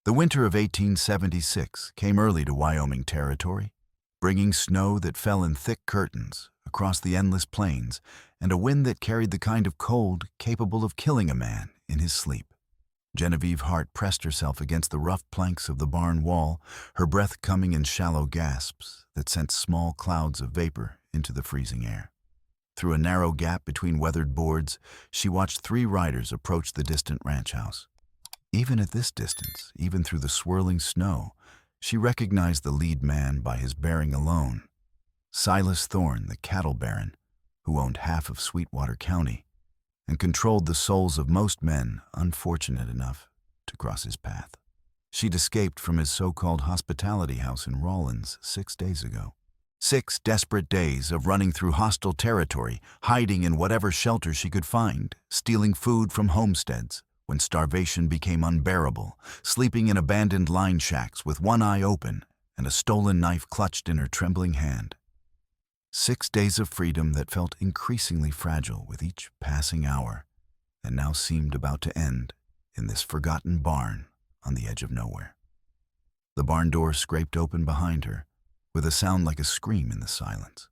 The winter of 1876 came early to Wyoming Territory, bringing snow that fell in thick curtains across the endless plains and a wind that carried the kind of cold capable of killing a man in his sleep. Genevieve Hart pressed herself against the rough planks of the barn wall, her breath coming in shallow gasps that sent small clouds of vapor into the freezing air. Through a narrow gap between weathered boards, she watched 3 riders approach the distant ranch house. Even at this distance, even through the swirling snow, she recognized the lead man by his bearing alone. Silas Thorne, the cattle baron, who owned half of Sweetwater County and controlled the souls of most men unfortunate enough to cross his path. She'd escaped from his so-called hospitality house in Rawlins 6 days ago. 6 desperate days of running through hostile territory, hiding in whatever shelter she could find, stealing food from homesteads when starvation became unbearable, sleeping in abandoned line shacks with one eye open and a stolen knife clutched in her trembling hand. 6 days of freedom that felt increasingly fragile with each passing hour, and now seemed about to end in this forgotten barn on the edge of nowhere. The barn door scraped open behind her, with a sound like a scream in the silence.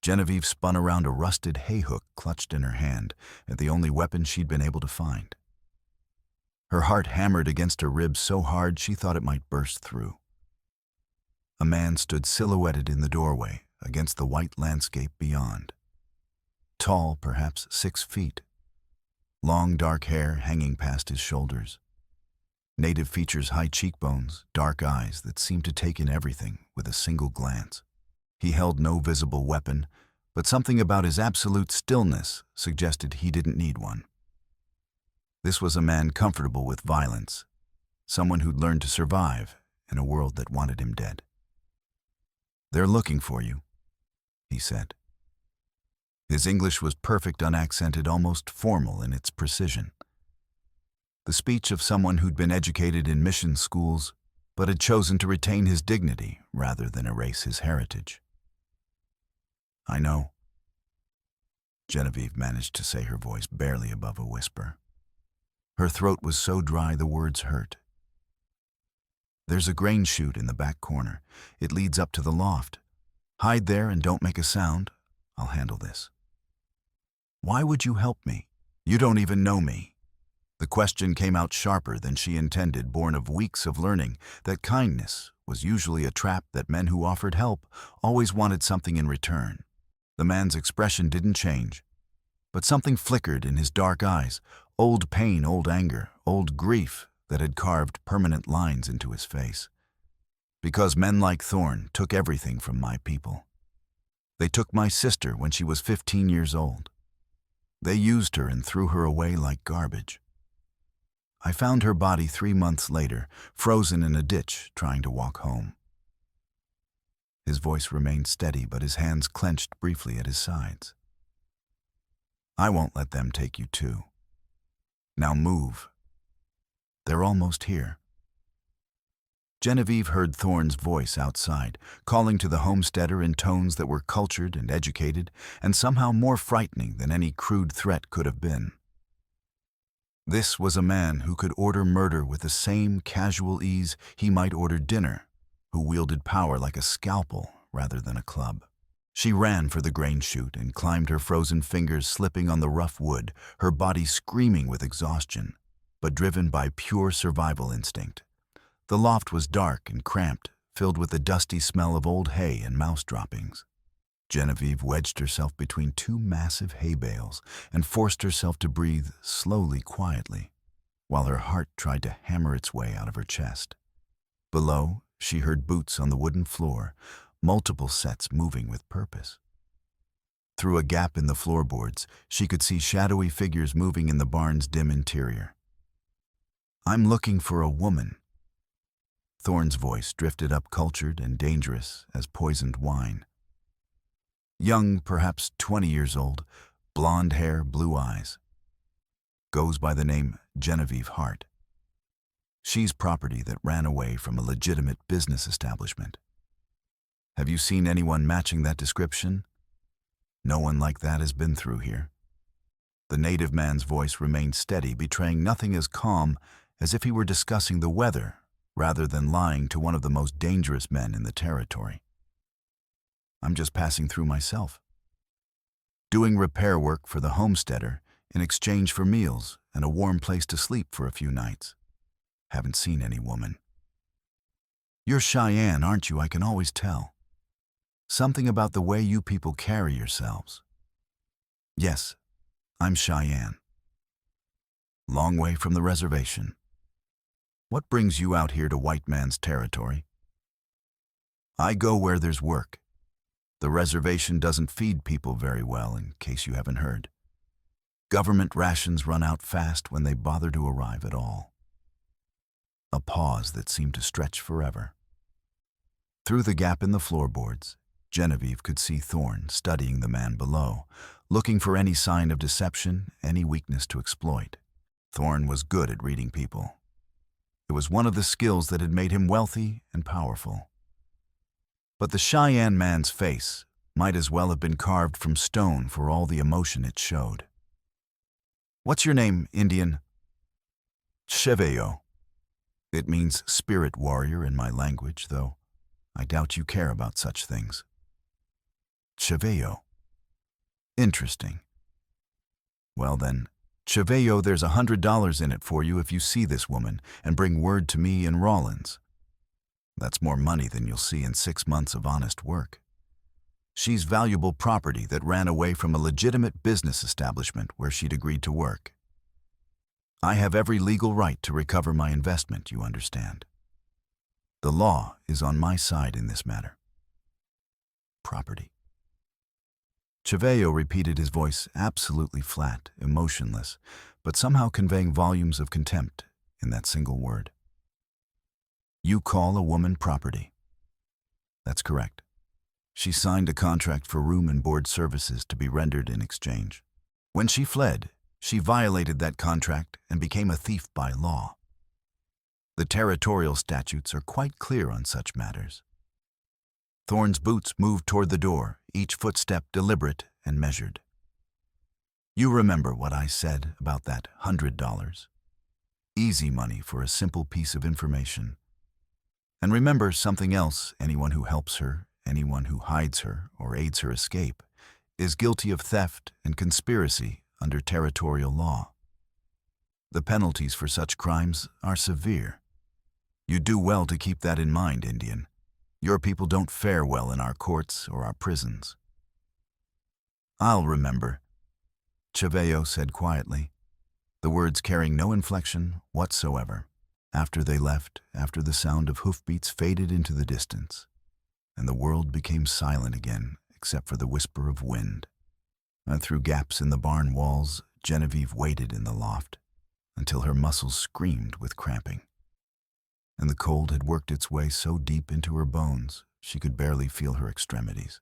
Genevieve spun around a rusted hay hook clutched in her hand at the only weapon she'd been able to find. Her heart hammered against her ribs so hard she thought it might burst through. A man stood silhouetted in the doorway against the white landscape beyond. Tall, perhaps 6 feet. Long dark hair hanging past his shoulders. Native features, high cheekbones, dark eyes that seemed to take in everything with a single glance. He held no visible weapon, but something about his absolute stillness suggested he didn't need one. This was a man comfortable with violence, someone who'd learned to survive in a world that wanted him dead. "They're looking for you," he said. His English was perfect, unaccented, almost formal in its precision. The speech of someone who'd been educated in mission schools, but had chosen to retain his dignity rather than erase his heritage. "I know," Genevieve managed to say, her voice barely above a whisper. Her throat was so dry the words hurt. "There's a grain chute in the back corner. It leads up to the loft. Hide there and don't make a sound. I'll handle this." "Why would you help me? You don't even know me." The question came out sharper than she intended, born of weeks of learning that kindness was usually a trap, that men who offered help always wanted something in return. The man's expression didn't change, but something flickered in his dark eyes, old pain, old anger, old grief that had carved permanent lines into his face. "Because men like Thorne took everything from my people. They took my sister when she was 15 years old. They used her and threw her away like garbage. I found her body 3 months later, frozen in a ditch, trying to walk home." His voice remained steady, but his hands clenched briefly at his sides. "I won't let them take you too. Now move. They're almost here." Genevieve heard Thorne's voice outside, calling to the homesteader in tones that were cultured and educated, and somehow more frightening than any crude threat could have been. This was a man who could order murder with the same casual ease he might order dinner, who wielded power like a scalpel rather than a club. She ran for the grain chute and climbed, her frozen fingers slipping on the rough wood, her body screaming with exhaustion, but driven by pure survival instinct. The loft was dark and cramped, filled with the dusty smell of old hay and mouse droppings. Genevieve wedged herself between 2 massive hay bales and forced herself to breathe slowly, quietly, while her heart tried to hammer its way out of her chest. Below, she heard boots on the wooden floor, multiple sets moving with purpose. Through a gap in the floorboards, she could see shadowy figures moving in the barn's dim interior. "I'm looking for a woman." Thorne's voice drifted up, cultured and dangerous as poisoned wine. Young, perhaps 20 years old, blonde hair, blue eyes. Goes by the name Genevieve Hart. She's property that ran away from a legitimate business establishment. Have you seen anyone matching that description? No one like that has been through here. The native man's voice remained steady, betraying nothing as calm as if he were discussing the weather rather than lying to one of the most dangerous men in the territory. "I'm just passing through myself. Doing repair work for the homesteader in exchange for meals and a warm place to sleep for a few nights. Haven't seen any woman." "You're Cheyenne, aren't you? I can always tell. Something about the way you people carry yourselves." "Yes, I'm Cheyenne. Long way from the reservation. What brings you out here to white man's territory?" "I go where there's work. The reservation doesn't feed people very well, in case you haven't heard. Government rations run out fast when they bother to arrive at all." A pause that seemed to stretch forever. Through the gap in the floorboards, Genevieve could see Thorne studying the man below, looking for any sign of deception, any weakness to exploit. Thorne was good at reading people. It was one of the skills that had made him wealthy and powerful. But the Cheyenne man's face might as well have been carved from stone for all the emotion it showed. "What's your name, Indian?" "Cheveo. It means spirit warrior in my language, though I doubt you care about such things." "Cheveo. Interesting. Well then, Cheveo, there's $100 in it for you if you see this woman and bring word to me in Rawlins. That's more money than you'll see in 6 months of honest work. She's valuable property that ran away from a legitimate business establishment where she'd agreed to work. I have every legal right to recover my investment, you understand. The law is on my side in this matter." "Property." Cheveo repeated, his voice absolutely flat, emotionless, but somehow conveying volumes of contempt in that single word. "You call a woman property?" "That's correct. She signed a contract for room and board services to be rendered in exchange. When she fled, she violated that contract and became a thief by law. The territorial statutes are quite clear on such matters." Thorne's boots moved toward the door, each footstep deliberate and measured. "You remember what I said about that $100? Easy money for a simple piece of information. And remember something else: anyone who helps her, anyone who hides her or aids her escape, is guilty of theft and conspiracy under territorial law. The penalties for such crimes are severe. You do well to keep that in mind, Indian. Your people don't fare well in our courts or our prisons." "I'll remember," Cheveo said quietly, the words carrying no inflection whatsoever. After they left, after the sound of hoofbeats faded into the distance, and the world became silent again except for the whisper of wind. And through gaps in the barn walls, Genevieve waited in the loft until her muscles screamed with cramping. And the cold had worked its way so deep into her bones she could barely feel her extremities.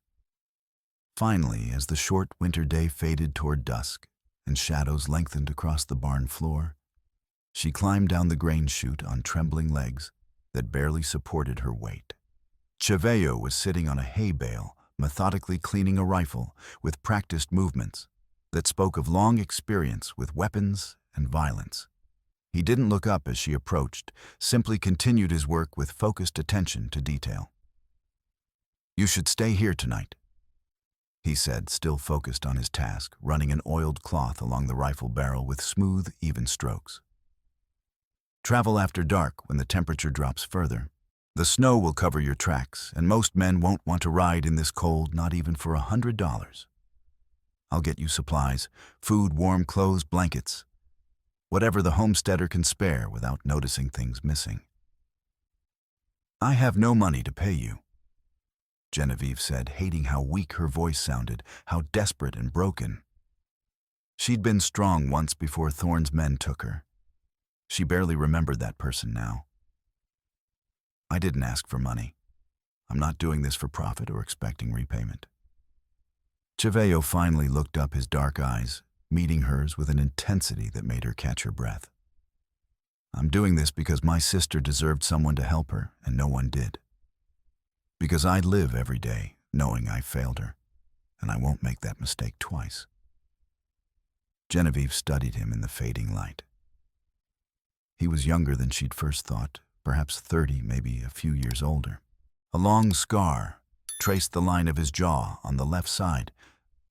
Finally, as the short winter day faded toward dusk and shadows lengthened across the barn floor, she climbed down the grain chute on trembling legs that barely supported her weight. Cheveo was sitting on a hay bale, methodically cleaning a rifle with practiced movements that spoke of long experience with weapons and violence. He didn't look up as she approached, simply continued his work with focused attention to detail. "You should stay here tonight," he said, still focused on his task, running an oiled cloth along the rifle barrel with smooth, even strokes. "Travel after dark when the temperature drops further. The snow will cover your tracks, and most men won't want to ride in this cold, not even for $100. I'll get you supplies: food, warm clothes, blankets. Whatever the homesteader can spare without noticing things missing." "I have no money to pay you," Genevieve said, hating how weak her voice sounded, how desperate and broken. She'd been strong once before Thorne's men took her. She barely remembered that person now. "I didn't ask for money. I'm not doing this for profit or expecting repayment." Cheveo finally looked up, his dark eyes meeting hers with an intensity that made her catch her breath. "I'm doing this because my sister deserved someone to help her, and no one did. Because I live every day knowing I failed her, and I won't make that mistake twice." Genevieve studied him in the fading light. He was younger than she'd first thought, perhaps 30, maybe a few years older. A long scar traced the line of his jaw on the left side,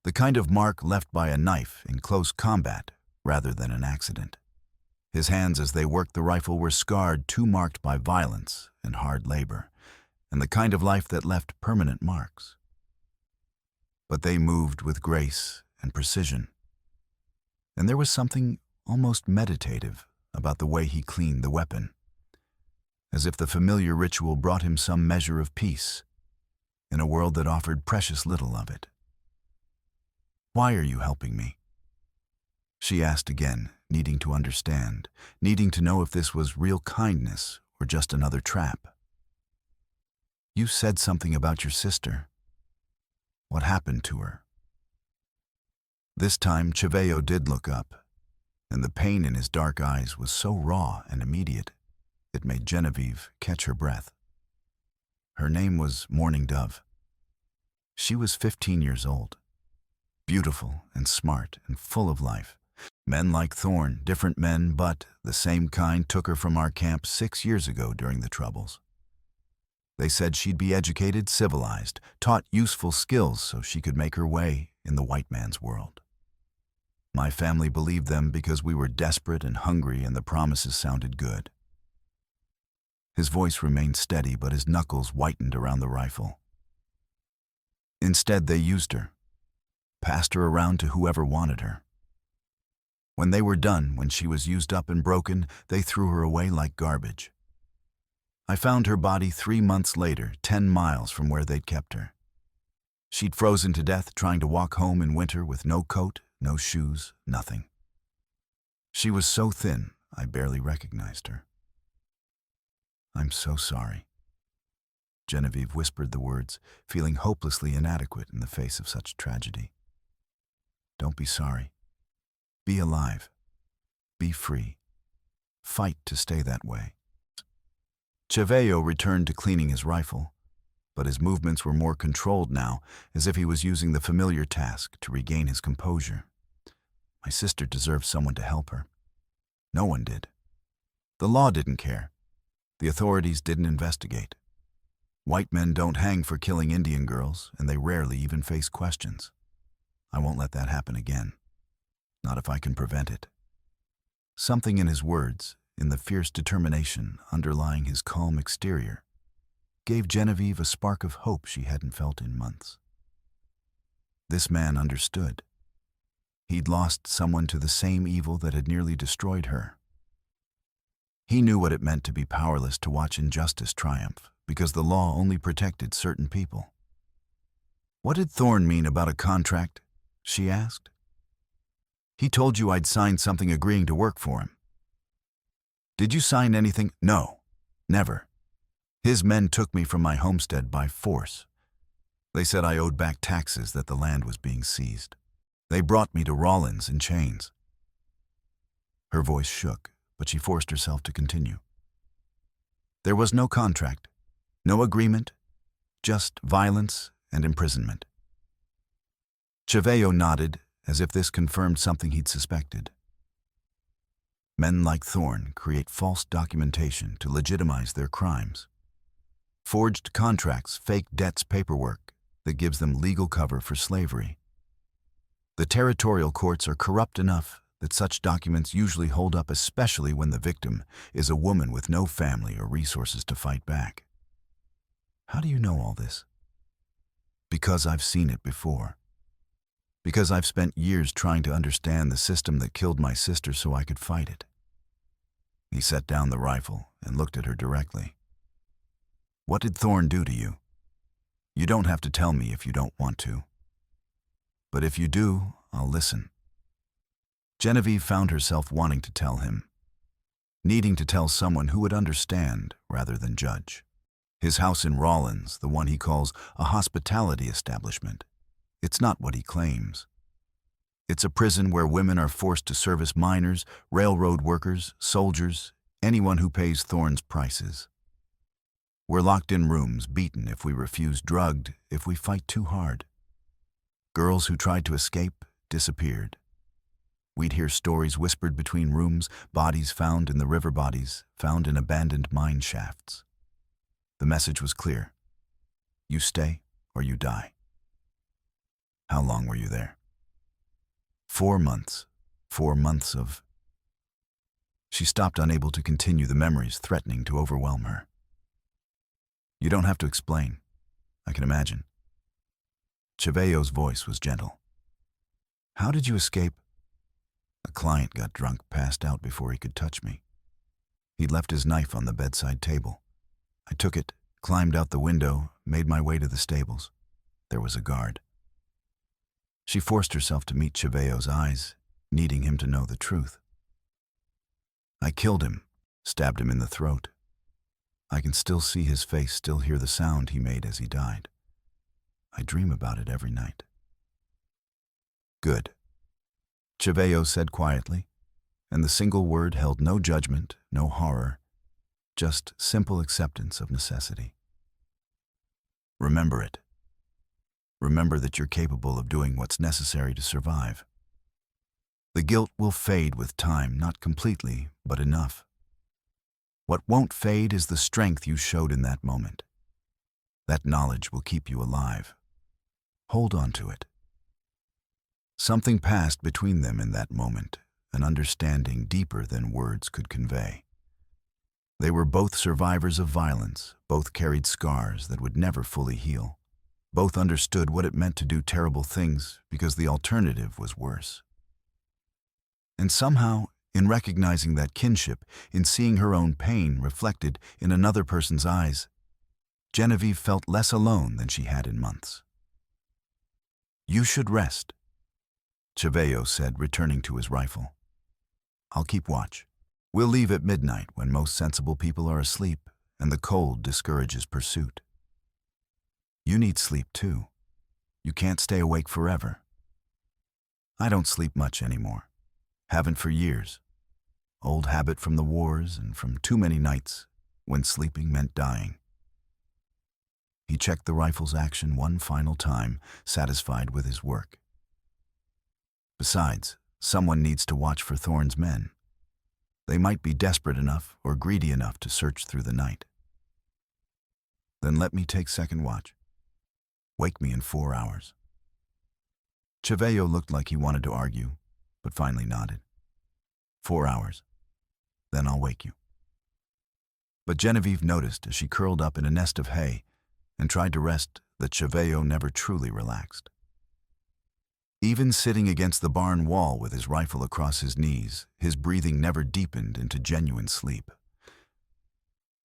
the kind of mark left by a knife in close combat rather than an accident. His hands as they worked the rifle were scarred, too marked by violence and hard labor, and the kind of life that left permanent marks. But they moved with grace and precision, and there was something almost meditative about the way he cleaned the weapon, as if the familiar ritual brought him some measure of peace in a world that offered precious little of it. "Why are you helping me?" she asked again, needing to understand, needing to know if this was real kindness or just another trap. "You said something about your sister. What happened to her?" This time, Cheyenne did look up, and the pain in his dark eyes was so raw and immediate, it made Genevieve catch her breath. Her name was Morning Dove. She was 15 years old, beautiful and smart and full of life. Men like Thorne, different men, but the same kind, took her from our camp 6 years ago during the Troubles. They said she'd be educated, civilized, taught useful skills so she could make her way in the white man's world. My family believed them because we were desperate and hungry, and the promises sounded good. His voice remained steady, but his knuckles whitened around the rifle. Instead, they used her, passed her around to whoever wanted her. When they were done, when she was used up and broken, they threw her away like garbage. I found her body 3 months later, 10 miles from where they'd kept her. She'd frozen to death trying to walk home in winter with no coat, no shoes, nothing. She was so thin, I barely recognized her. "I'm so sorry." Genevieve whispered the words, feeling hopelessly inadequate in the face of such tragedy. "Don't be sorry. Be alive. Be free. Fight to stay that way." Cheyenne returned to cleaning his rifle, but his movements were more controlled now, as if he was using the familiar task to regain his composure. My sister deserved someone to help her. No one did. The law didn't care. The authorities didn't investigate. White men don't hang for killing Indian girls, and they rarely even face questions. I won't let that happen again. Not if I can prevent it. Something in his words, in the fierce determination underlying his calm exterior, gave Genevieve a spark of hope she hadn't felt in months. This man understood. He'd lost someone to the same evil that had nearly destroyed her. He knew what it meant to be powerless to watch injustice triumph, because the law only protected certain people. "What did Thorne mean about a contract?" she asked. "He told you I'd signed something agreeing to work for him." "Did you sign anything?" "No, never. His men took me from my homestead by force. They said I owed back taxes, that the land was being seized. They brought me to Rawlins in chains." Her voice shook, but she forced herself to continue. "There was no contract, no agreement, just violence and imprisonment." Cheyenne nodded, as if this confirmed something he'd suspected. Men like Thorne create false documentation to legitimize their crimes. Forged contracts, fake debts, paperwork that gives them legal cover for slavery. The territorial courts are corrupt enough that such documents usually hold up, especially when the victim is a woman with no family or resources to fight back. "How do you know all this?" "Because I've seen it before. Because I've spent years trying to understand the system that killed my sister so I could fight it." He set down the rifle and looked at her directly. "What did Thorne do to you? You don't have to tell me if you don't want to. But if you do, I'll listen." Genevieve found herself wanting to tell him, needing to tell someone who would understand rather than judge. His house in Rawlins, the one he calls a hospitality establishment, it's not what he claims. It's a prison where women are forced to service miners, railroad workers, soldiers, anyone who pays Thorne's prices. We're locked in rooms, beaten if we refuse, drugged if we fight too hard. Girls who tried to escape disappeared. We'd hear stories whispered between rooms, bodies found in the river, bodies found in abandoned mine shafts. The message was clear. You stay or you die. How long were you there? 4 months. 4 months of... She stopped, unable to continue, the memories threatening to overwhelm her. You don't have to explain. I can imagine. Chevelleau's voice was gentle. How did you escape? A client got drunk, passed out before he could touch me. He'd left his knife on the bedside table. I took it, climbed out the window, made my way to the stables. There was a guard. She forced herself to meet Chevelleau's eyes, needing him to know the truth. I killed him, stabbed him in the throat. I can still see his face, still hear the sound he made as he died. I dream about it every night. Good, Chevelleau said quietly, and the single word held no judgment, no horror, just simple acceptance of necessity. Remember it. Remember that you're capable of doing what's necessary to survive. The guilt will fade with time, not completely, but enough. What won't fade is the strength you showed in that moment. That knowledge will keep you alive. Hold on to it. Something passed between them in that moment, an understanding deeper than words could convey. They were both survivors of violence, both carried scars that would never fully heal. Both understood what it meant to do terrible things because the alternative was worse. And somehow, in recognizing that kinship, in seeing her own pain reflected in another person's eyes, Genevieve felt less alone than she had in months. You should rest, Chevelleau said, returning to his rifle. I'll keep watch. We'll leave at midnight when most sensible people are asleep and the cold discourages pursuit. You need sleep too. You can't stay awake forever. I don't sleep much anymore. Haven't for years. Old habit from the wars and from too many nights when sleeping meant dying. He checked the rifle's action one final time, satisfied with his work. Besides, someone needs to watch for Thorne's men. They might be desperate enough or greedy enough to search through the night. Then let me take second watch. Wake me in 4 hours. Chevelleau looked like he wanted to argue, but finally nodded. 4 hours. Then I'll wake you. But Genevieve noticed as she curled up in a nest of hay and tried to rest that Chevelleau never truly relaxed. Even sitting against the barn wall with his rifle across his knees, his breathing never deepened into genuine sleep.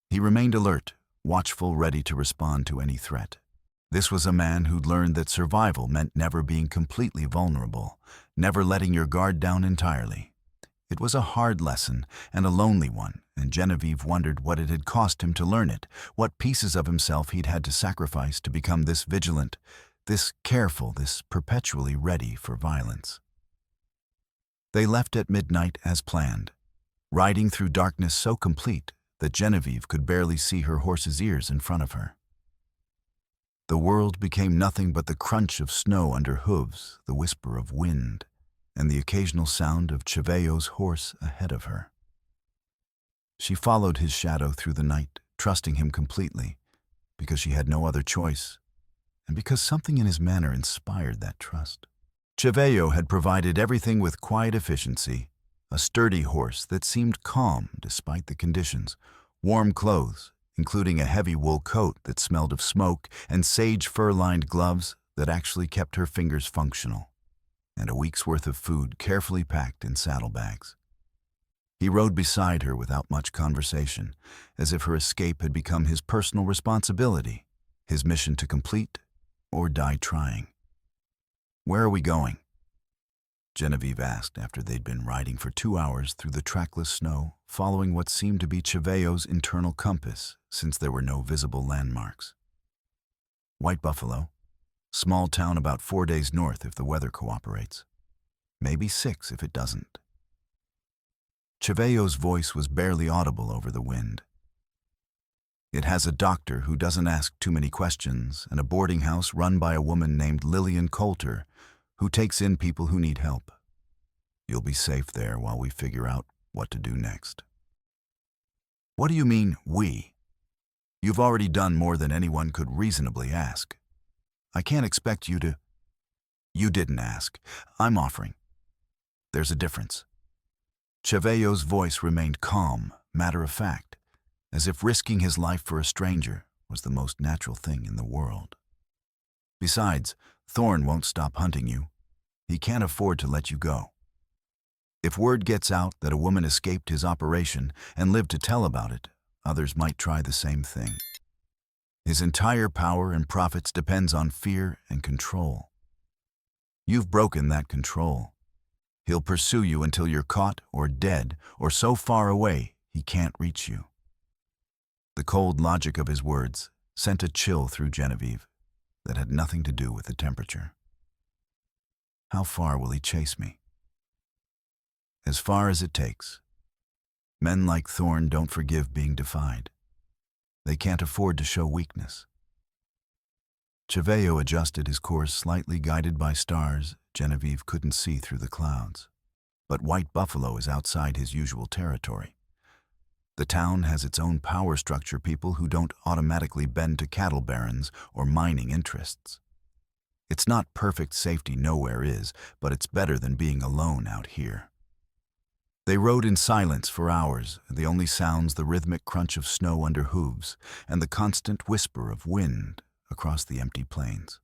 He remained alert, watchful, ready to respond to any threat. This was a man who'd learned that survival meant never being completely vulnerable, never letting your guard down entirely. It was a hard lesson and a lonely one, and Genevieve wondered what it had cost him to learn it, what pieces of himself he'd had to sacrifice to become this vigilant, this careful, this perpetually ready for violence. They left at midnight as planned, riding through darkness so complete that Genevieve could barely see her horse's ears in front of her. The world became nothing but the crunch of snow under hooves, the whisper of wind, and the occasional sound of Chevelleau's horse ahead of her. She followed his shadow through the night, trusting him completely, because she had no other choice, and because something in his manner inspired that trust. Chevelleau had provided everything with quiet efficiency, a sturdy horse that seemed calm despite the conditions, warm clothes, including a heavy wool coat that smelled of smoke and sage fur-lined gloves that actually kept her fingers functional, and a week's worth of food carefully packed in saddlebags. He rode beside her without much conversation, as if her escape had become his personal responsibility, his mission to complete or die trying. "Where are we going?" Genevieve asked after they'd been riding for 2 hours through the trackless snow, following what seemed to be Chevelleau's internal compass, since there were no visible landmarks. White Buffalo, small town about 4 days north if the weather cooperates. Maybe 6 if it doesn't. Chevelleau's voice was barely audible over the wind. It has a doctor who doesn't ask too many questions and a boarding house run by a woman named Lillian Coulter, who takes in people who need help. You'll be safe there while we figure out what to do next." "What do you mean, we? You've already done more than anyone could reasonably ask. I can't expect you to—" "You didn't ask. I'm offering. There's a difference." Chevello's voice remained calm, matter-of-fact, as if risking his life for a stranger was the most natural thing in the world. "Besides, Thorn won't stop hunting you. He can't afford to let you go. If word gets out that a woman escaped his operation and lived to tell about it, others might try the same thing. His entire power and profits depends on fear and control. You've broken that control. He'll pursue you until you're caught or dead or so far away he can't reach you." The cold logic of his words sent a chill through Genevieve that had nothing to do with the temperature. "How far will he chase me?" "As far as it takes. Men like Thorn don't forgive being defied. They can't afford to show weakness." Chevello adjusted his course slightly, guided by stars Genevieve couldn't see through the clouds. But White Buffalo is outside his usual territory. The town has its own power structure, people who don't automatically bend to cattle barons or mining interests. It's not perfect, safety nowhere is, but it's better than being alone out here. They rode in silence for hours, the only sounds the rhythmic crunch of snow under hooves and the constant whisper of wind across the empty plains.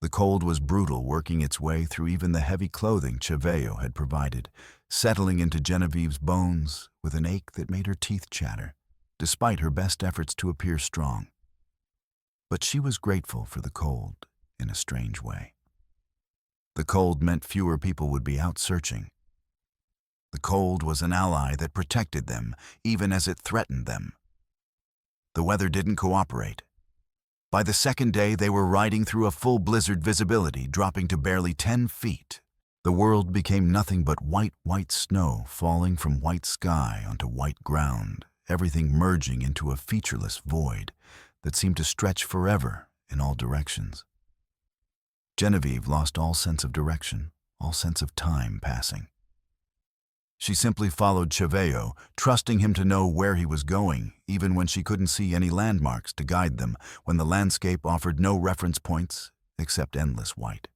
The cold was brutal, working its way through even the heavy clothing Chevello had provided, settling into Genevieve's bones with an ache that made her teeth chatter, despite her best efforts to appear strong. But she was grateful for the cold in a strange way. The cold meant fewer people would be out searching. The cold was an ally that protected them, even as it threatened them. The weather didn't cooperate. By the second day, they were riding through a full blizzard visibility, dropping to barely 10 feet. The world became nothing but white snow falling from white sky onto white ground, everything merging into a featureless void that seemed to stretch forever in all directions. Genevieve lost all sense of direction, all sense of time passing. She simply followed Chevello, trusting him to know where he was going, even when she couldn't see any landmarks to guide them, when the landscape offered no reference points except endless white.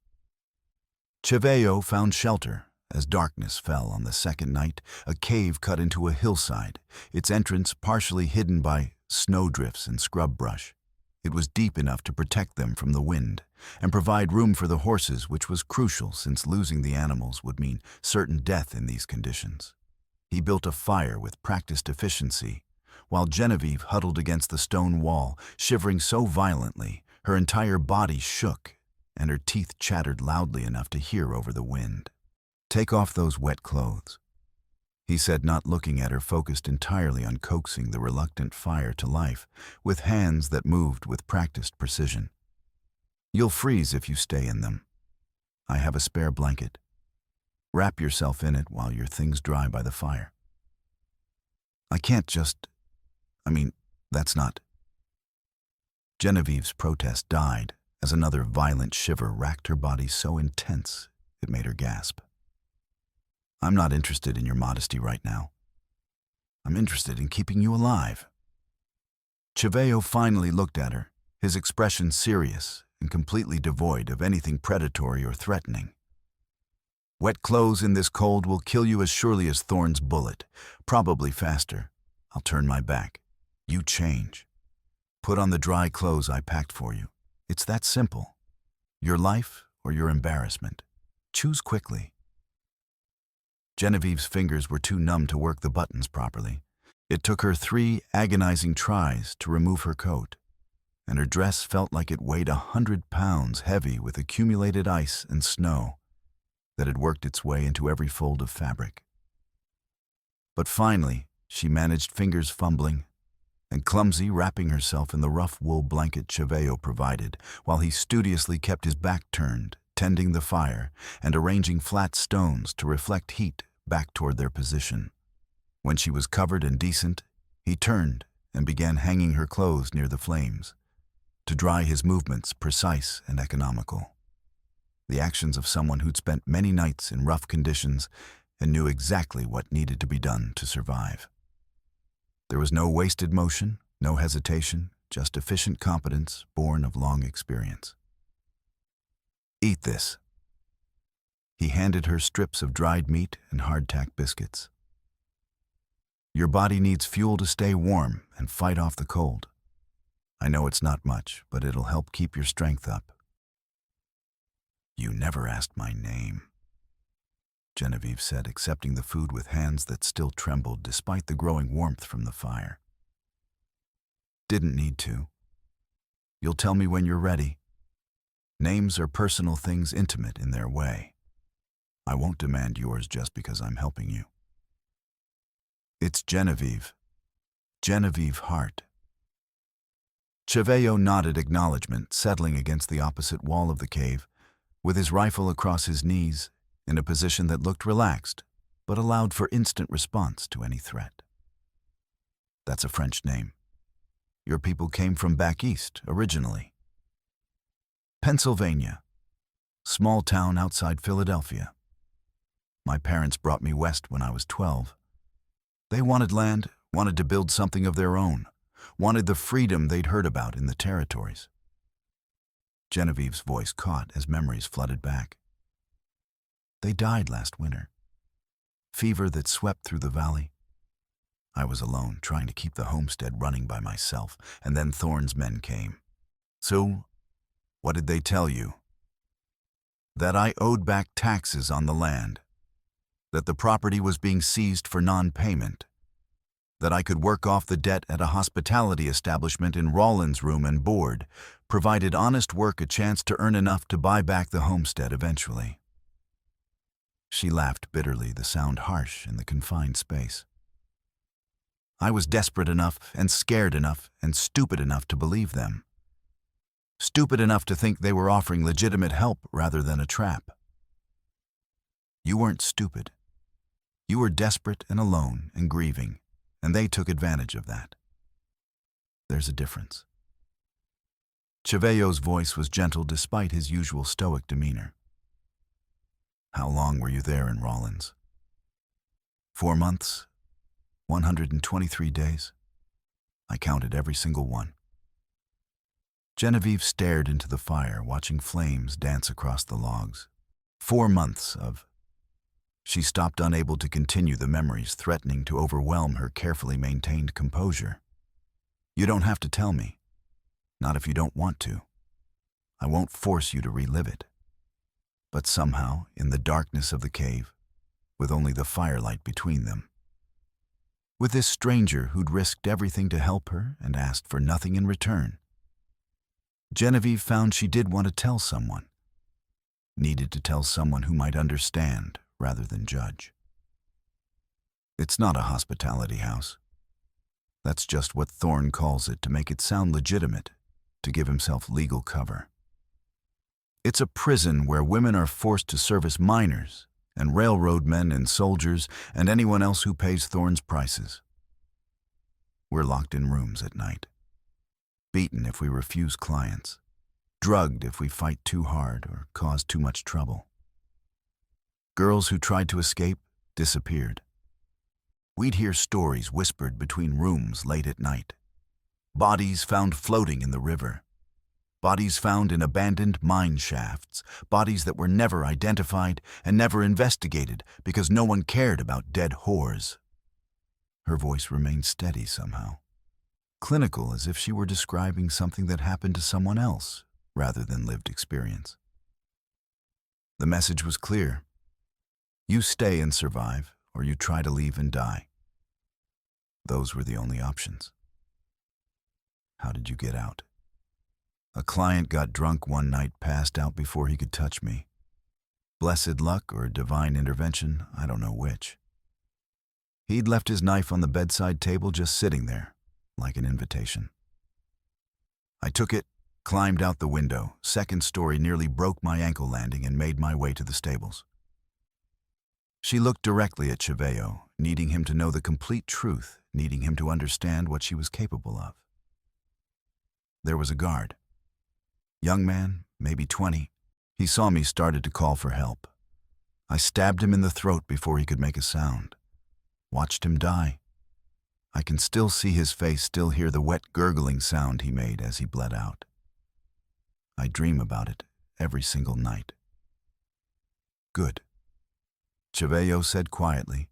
Chevello found shelter as darkness fell on the second night, a cave cut into a hillside, its entrance partially hidden by snowdrifts and scrub brush. It was deep enough to protect them from the wind and provide room for the horses, which was crucial since losing the animals would mean certain death in these conditions. He built a fire with practiced efficiency, while Genevieve huddled against the stone wall, shivering so violently her entire body shook and her teeth chattered loudly enough to hear over the wind. "Take off those wet clothes," he said, not looking at her, focused entirely on coaxing the reluctant fire to life with hands that moved with practiced precision. "You'll freeze if you stay in them. I have a spare blanket. Wrap yourself in it while your things dry by the fire." "I can't just... that's not..." Genevieve's protest died as another violent shiver racked her body so intense it made her gasp. "I'm not interested in your modesty right now. I'm interested in keeping you alive." Chevello finally looked at her, his expression serious and completely devoid of anything predatory or threatening. "Wet clothes in this cold will kill you as surely as Thorn's bullet, probably faster. I'll turn my back. You change. Put on the dry clothes I packed for you. It's that simple. Your life or your embarrassment. Choose quickly." Genevieve's fingers were too numb to work the buttons properly. It took her 3 agonizing tries to remove her coat, and her dress felt like it weighed 100 pounds, heavy with accumulated ice and snow that had worked its way into every fold of fabric. But finally, she managed, fingers fumbling and clumsy, wrapping herself in the rough wool blanket Chevello provided, while he studiously kept his back turned, tending the fire and arranging flat stones to reflect heat back toward their position. When she was covered and decent, he turned and began hanging her clothes near the flames, to dry his movements precise and economical. the actions of someone who'd spent many nights in rough conditions and knew exactly what needed to be done to survive. There was no wasted motion, no hesitation, just efficient competence born of long experience. "Eat this." He handed her strips of dried meat and hardtack biscuits. "Your body needs fuel to stay warm and fight off the cold. I know it's not much, but it'll help keep your strength up." "You never asked my name," Genevieve said, accepting the food with hands that still trembled despite the growing warmth from the fire. "Didn't need to. You'll tell me when you're ready. Names are personal things, intimate in their way. I won't demand yours just because I'm helping you." "It's Genevieve. Genevieve Hart." Cheyenne nodded acknowledgement, settling against the opposite wall of the cave, with his rifle across his knees, in a position that looked relaxed, but allowed for instant response to any threat. "That's a French name. Your people came from back east, originally." "Pennsylvania. Small town outside Philadelphia. My parents brought me west when I was 12. They wanted land, wanted to build something of their own, wanted the freedom they'd heard about in the territories." Genevieve's voice caught as memories flooded back. "They died last winter. Fever that swept through the valley. I was alone, trying to keep the homestead running by myself, and then Thorne's men came." "So, what did they tell you?" "That I owed back taxes on the land. That the property was being seized for non-payment. That I could work off the debt at a hospitality establishment in Rawlins' room and board, provided honest work a chance to earn enough to buy back the homestead eventually." She laughed bitterly, the sound harsh in the confined space. "I was desperate enough and scared enough and stupid enough to believe them. Stupid enough to think they were offering legitimate help rather than a trap." "You weren't stupid. You were desperate and alone and grieving, and they took advantage of that. There's a difference." Chevelleau's voice was gentle despite his usual stoic demeanor. "How long were you there in Rawlins?" 4 months, 123 days. I counted every single one." Genevieve stared into the fire, watching flames dance across the logs. 4 months of... She stopped, unable to continue, the memories threatening to overwhelm her carefully maintained composure. "You don't have to tell me. Not if you don't want to. I won't force you to relive it." But somehow, in the darkness of the cave, with only the firelight between them, with this stranger who'd risked everything to help her and asked for nothing in return, Genevieve found she did want to tell someone. Needed to tell someone who might understand rather than judge. "It's not a hospitality house. That's just what Thorne calls it to make it sound legitimate, to give himself legal cover. It's a prison where women are forced to service minors and railroad men and soldiers and anyone else who pays Thorne's prices. We're locked in rooms at night, beaten if we refuse clients, drugged if we fight too hard or cause too much trouble. Girls who tried to escape disappeared. We'd hear stories whispered between rooms late at night. Bodies found floating in the river. Bodies found in abandoned mine shafts. Bodies that were never identified and never investigated because no one cared about dead whores." Her voice remained steady somehow, clinical, as if she were describing something that happened to someone else rather than lived experience. The message was clear. You stay and survive, or you try to leave and die. Those were the only options. "How did you get out?" "A client got drunk one night, passed out before he could touch me. Blessed luck or divine intervention, I don't know which. He'd left his knife on the bedside table just sitting there, like an invitation. I took it, climbed out the window, second story, nearly broke my ankle landing, and made my way to the stables." She looked directly at Cheyenne, needing him to know the complete truth, needing him to understand what she was capable of. There was a guard. Young man, maybe 20, He saw me, started to call for help. I stabbed him in the throat before he could make a sound. Watched him die. I can still see his face, still hear the wet gurgling sound he made as he bled out. I dream about it every single night. Good, Cheyenne said quietly,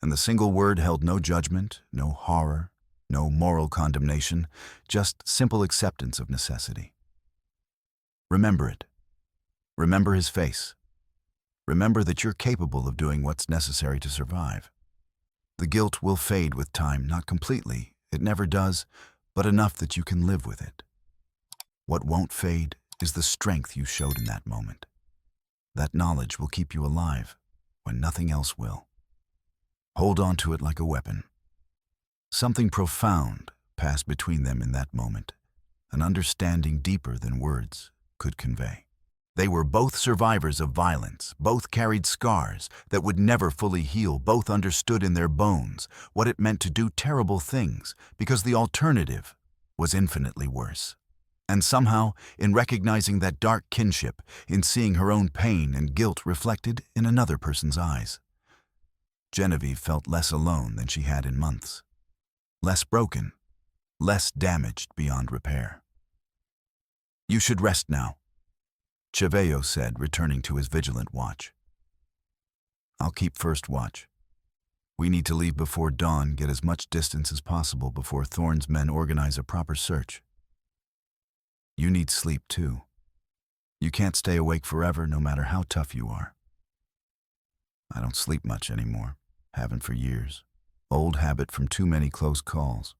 and the single word held no judgment, no horror, no moral condemnation, just simple acceptance of necessity. Remember it. Remember his face. Remember that you're capable of doing what's necessary to survive. The guilt will fade with time, not completely, it never does, but enough that you can live with it. What won't fade is the strength you showed in that moment. That knowledge will keep you alive when nothing else will. Hold on to it like a weapon. Something profound passed between them in that moment, an understanding deeper than words could convey. They were both survivors of violence, both carried scars that would never fully heal, both understood in their bones what it meant to do terrible things because the alternative was infinitely worse. And somehow, in recognizing that dark kinship, in seeing her own pain and guilt reflected in another person's eyes, Genevieve felt less alone than she had in months. Less broken, less damaged beyond repair. "You should rest now," Cheyenne said, returning to his vigilant watch. "I'll keep first watch. We need to leave before dawn, get as much distance as possible before Thorne's men organize a proper search. You need sleep too. You can't stay awake forever, no matter how tough you are." "I don't sleep much anymore. Haven't for years. Old habit from too many close calls."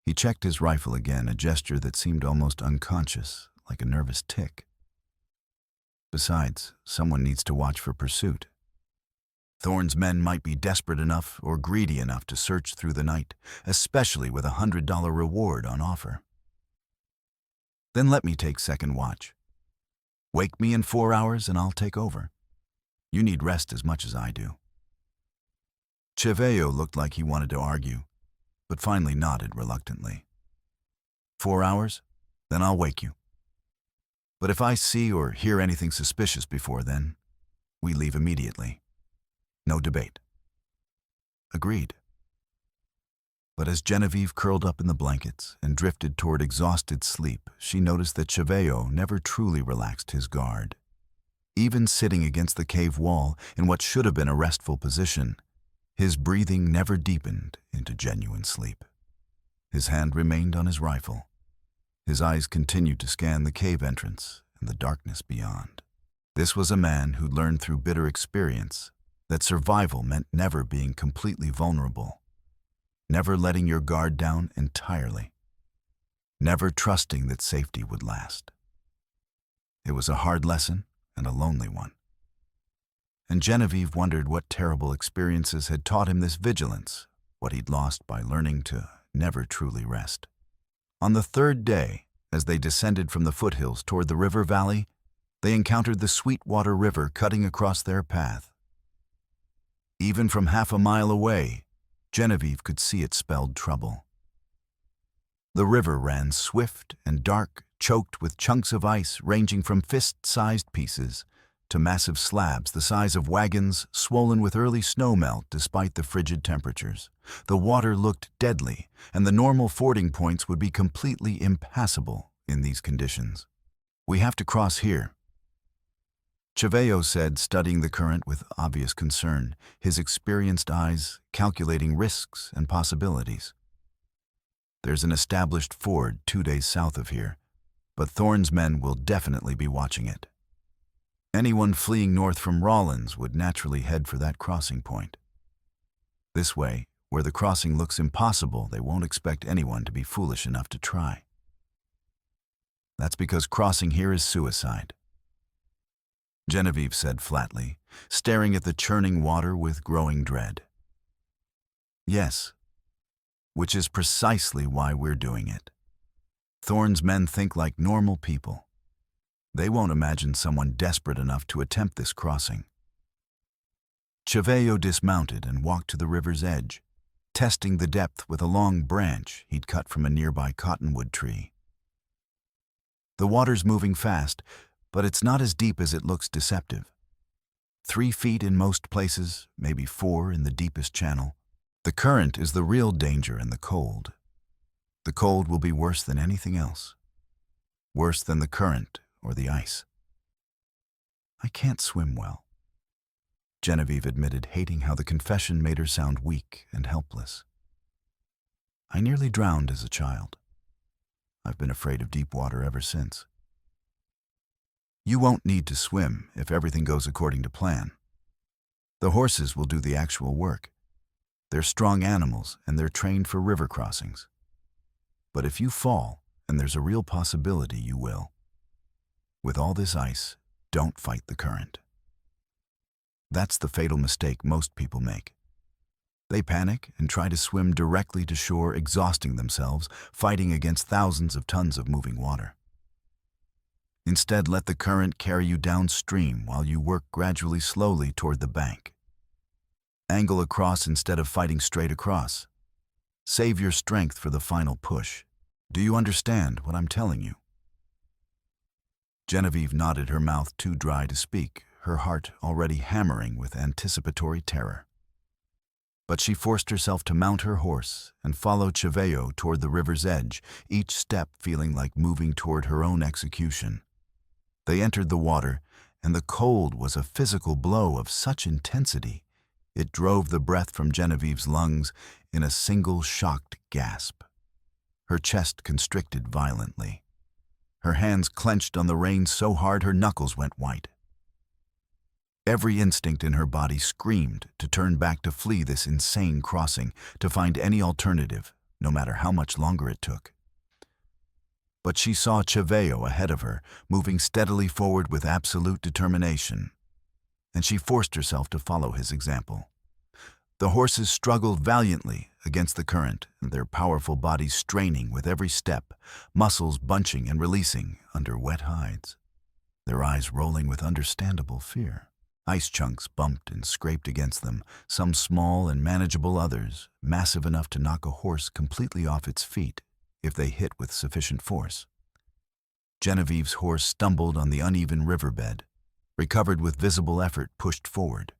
He checked his rifle again, a gesture that seemed almost unconscious, like a nervous tick. Besides, someone needs to watch for pursuit. Thorne's men might be desperate enough or greedy enough to search through the night, especially with a $100 reward on offer. "Then let me take second watch. Wake me in 4 hours and I'll take over. You need rest as much as I do." Cheyenne looked like he wanted to argue, but finally nodded reluctantly. 4 hours? Then I'll wake you. But if I see or hear anything suspicious before then, we leave immediately. No debate." Agreed. But as Genevieve curled up in the blankets and drifted toward exhausted sleep, she noticed that Cheyenne never truly relaxed his guard. Even sitting against the cave wall in what should have been a restful position, his breathing never deepened into genuine sleep. His hand remained on his rifle. His eyes continued to scan the cave entrance and the darkness beyond. This was a man who learned through bitter experience that survival meant never being completely vulnerable, never letting your guard down entirely, never trusting that safety would last. It was a hard lesson and a lonely one. And Genevieve wondered what terrible experiences had taught him this vigilance, what he'd lost by learning to never truly rest. On the third day, as they descended from the foothills toward the river valley, they encountered the Sweetwater River cutting across their path. Even from half a mile away, Genevieve could see it spelled trouble. The river ran swift and dark, choked with chunks of ice ranging from fist-sized pieces to massive slabs the size of wagons swollen with early snowmelt despite the frigid temperatures. The water looked deadly, and the normal fording points would be completely impassable in these conditions. "We have to cross here," Cheyenne said, studying the current with obvious concern, his experienced eyes calculating risks and possibilities. "There's an established ford 2 days south of here, but Thorne's men will definitely be watching it. Anyone fleeing north from Rawlins would naturally head for that crossing point. This way, where the crossing looks impossible, they won't expect anyone to be foolish enough to try. That's because crossing here is suicide," Genevieve said flatly, staring at the churning water with growing dread. "Yes, which is precisely why we're doing it. Thorne's men think like normal people. They won't imagine someone desperate enough to attempt this crossing." Cheyenne dismounted and walked to the river's edge, testing the depth with a long branch he'd cut from a nearby cottonwood tree. The water's moving fast, but it's not as deep as it looks deceptive. 3 feet in most places, maybe 4 in the deepest channel. The current is the real danger in the cold. The cold will be worse than anything else. Worse than the current or the ice. I can't swim well, Genevieve admitted, hating how the confession made her sound weak and helpless. I nearly drowned as a child. I've been afraid of deep water ever since. You won't need to swim if everything goes according to plan. The horses will do the actual work. They're strong animals and they're trained for river crossings. But if you fall, and there's a real possibility you will, with all this ice, don't fight the current. That's the fatal mistake most people make. They panic and try to swim directly to shore, exhausting themselves, fighting against thousands of tons of moving water. Instead, let the current carry you downstream while you work gradually slowly toward the bank. Angle across instead of fighting straight across. Save your strength for the final push. Do you understand what I'm telling you? Genevieve nodded, her mouth too dry to speak, her heart already hammering with anticipatory terror. But she forced herself to mount her horse and follow Cheyenne toward the river's edge, each step feeling like moving toward her own execution. They entered the water, and the cold was a physical blow of such intensity, it drove the breath from Genevieve's lungs in a single shocked gasp. Her chest constricted violently. Her hands clenched on the reins so hard her knuckles went white. Every instinct in her body screamed to turn back, to flee this insane crossing, to find any alternative, no matter how much longer it took. But she saw Cheyenne ahead of her, moving steadily forward with absolute determination, and she forced herself to follow his example. The horses struggled valiantly against the current, their powerful bodies straining with every step, muscles bunching and releasing under wet hides, their eyes rolling with understandable fear. Ice chunks bumped and scraped against them, some small and manageable, others massive enough to knock a horse completely off its feet if they hit with sufficient force. Genevieve's horse stumbled on the uneven riverbed, recovered with visible effort, pushed forward.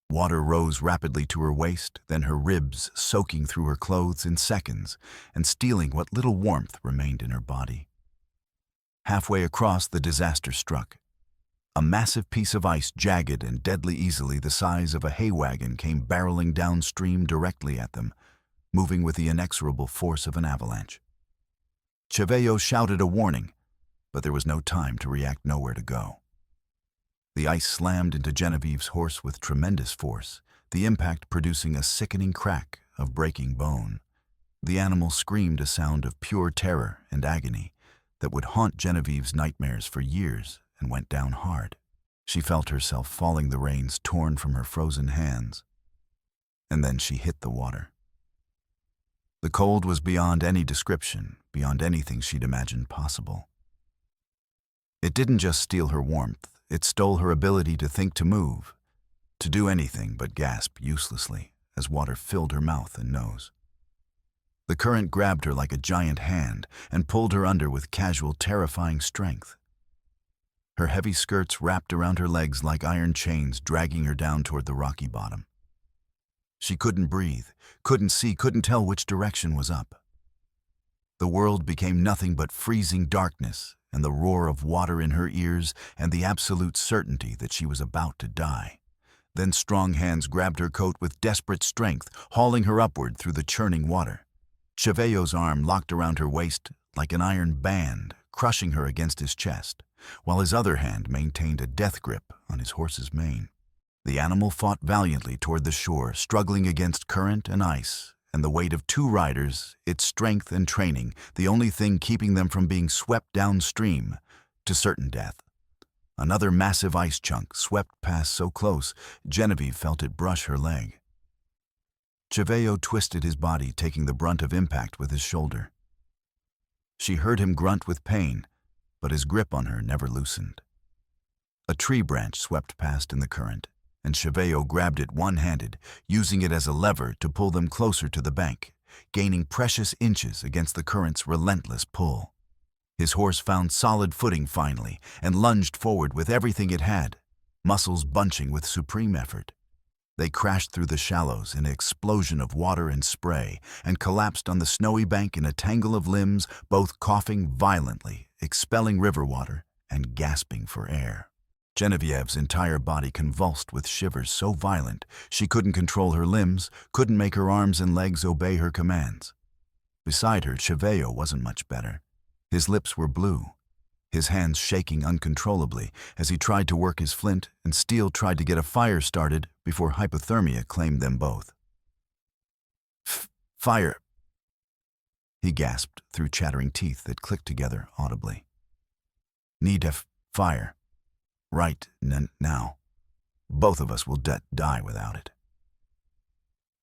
Water rose rapidly to her waist, then her ribs, soaking through her clothes in seconds and stealing what little warmth remained in her body. Halfway across, the disaster struck. A massive piece of ice, jagged and deadly easily the size of a hay wagon, came barreling downstream directly at them, moving with the inexorable force of an avalanche. Cheyenne shouted a warning, but there was no time to react, nowhere to go. The ice slammed into Genevieve's horse with tremendous force, the impact producing a sickening crack of breaking bone. The animal screamed a sound of pure terror and agony that would haunt Genevieve's nightmares for years, and went down hard. She felt herself falling, the reins torn from her frozen hands. And then she hit the water. The cold was beyond any description, beyond anything she'd imagined possible. It didn't just steal her warmth, it stole her ability to think, to move, to do anything but gasp uselessly as water filled her mouth and nose. The current grabbed her like a giant hand and pulled her under with casual, terrifying strength. Her heavy skirts wrapped around her legs like iron chains, dragging her down toward the rocky bottom. She couldn't breathe, couldn't see, couldn't tell which direction was up. The world became nothing but freezing darkness and the roar of water in her ears and the absolute certainty that she was about to die. Then strong hands grabbed her coat with desperate strength, hauling her upward through the churning water. Cheyenne's arm locked around her waist like an iron band, crushing her against his chest, while his other hand maintained a death grip on his horse's mane. The animal fought valiantly toward the shore, struggling against current and ice, and the weight of 2 riders, its strength and training, the only thing keeping them from being swept downstream to certain death. Another massive ice chunk swept past so close, Genevieve felt it brush her leg. Cheyenne twisted his body, taking the brunt of impact with his shoulder. She heard him grunt with pain, but his grip on her never loosened. A tree branch swept past in the current, and Cheyenne grabbed it one-handed, using it as a lever to pull them closer to the bank, gaining precious inches against the current's relentless pull. His horse found solid footing finally and lunged forward with everything it had, muscles bunching with supreme effort. They crashed through the shallows in an explosion of water and spray and collapsed on the snowy bank in a tangle of limbs, both coughing violently, expelling river water, and gasping for air. Genevieve's entire body convulsed with shivers so violent she couldn't control her limbs, couldn't make her arms and legs obey her commands. Beside her, Cheyenne wasn't much better. His lips were blue, his hands shaking uncontrollably as he tried to work his flint, and Steele tried to get a fire started before hypothermia claimed them both. Fire, he gasped through chattering teeth that clicked together audibly. Need fire. Right now. Both of us will die without it.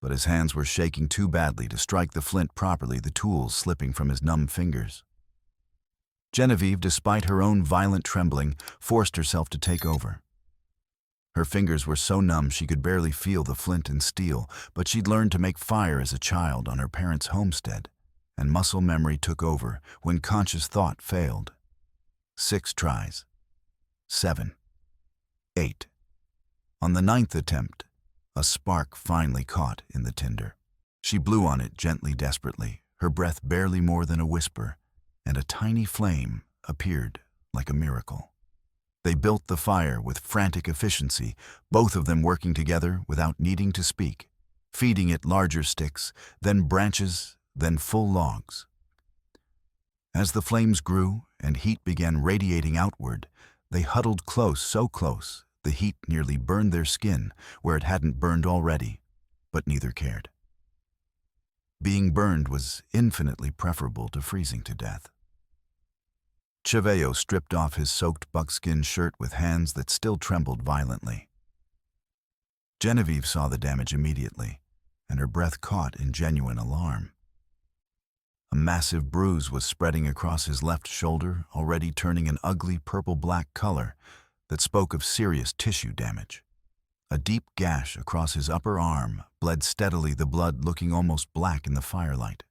But his hands were shaking too badly to strike the flint properly, the tools slipping from his numb fingers. Genevieve, despite her own violent trembling, forced herself to take over. Her fingers were so numb she could barely feel the flint and steel, but she'd learned to make fire as a child on her parents' homestead, and muscle memory took over when conscious thought failed. 6 tries. 7. 8. On the 9th attempt, a spark finally caught in the tinder. She blew on it gently, desperately, her breath barely more than a whisper, and a tiny flame appeared like a miracle. They built the fire with frantic efficiency, both of them working together without needing to speak, feeding it larger sticks, then branches, then full logs. As the flames grew and heat began radiating outward, they huddled close, so close, the heat nearly burned their skin where it hadn't burned already, but neither cared. Being burned was infinitely preferable to freezing to death. Cheyenne stripped off his soaked buckskin shirt with hands that still trembled violently. Genevieve saw the damage immediately, and her breath caught in genuine alarm. A massive bruise was spreading across his left shoulder, already turning an ugly purple-black color that spoke of serious tissue damage. A deep gash across his upper arm bled steadily, the blood looking almost black in the firelight.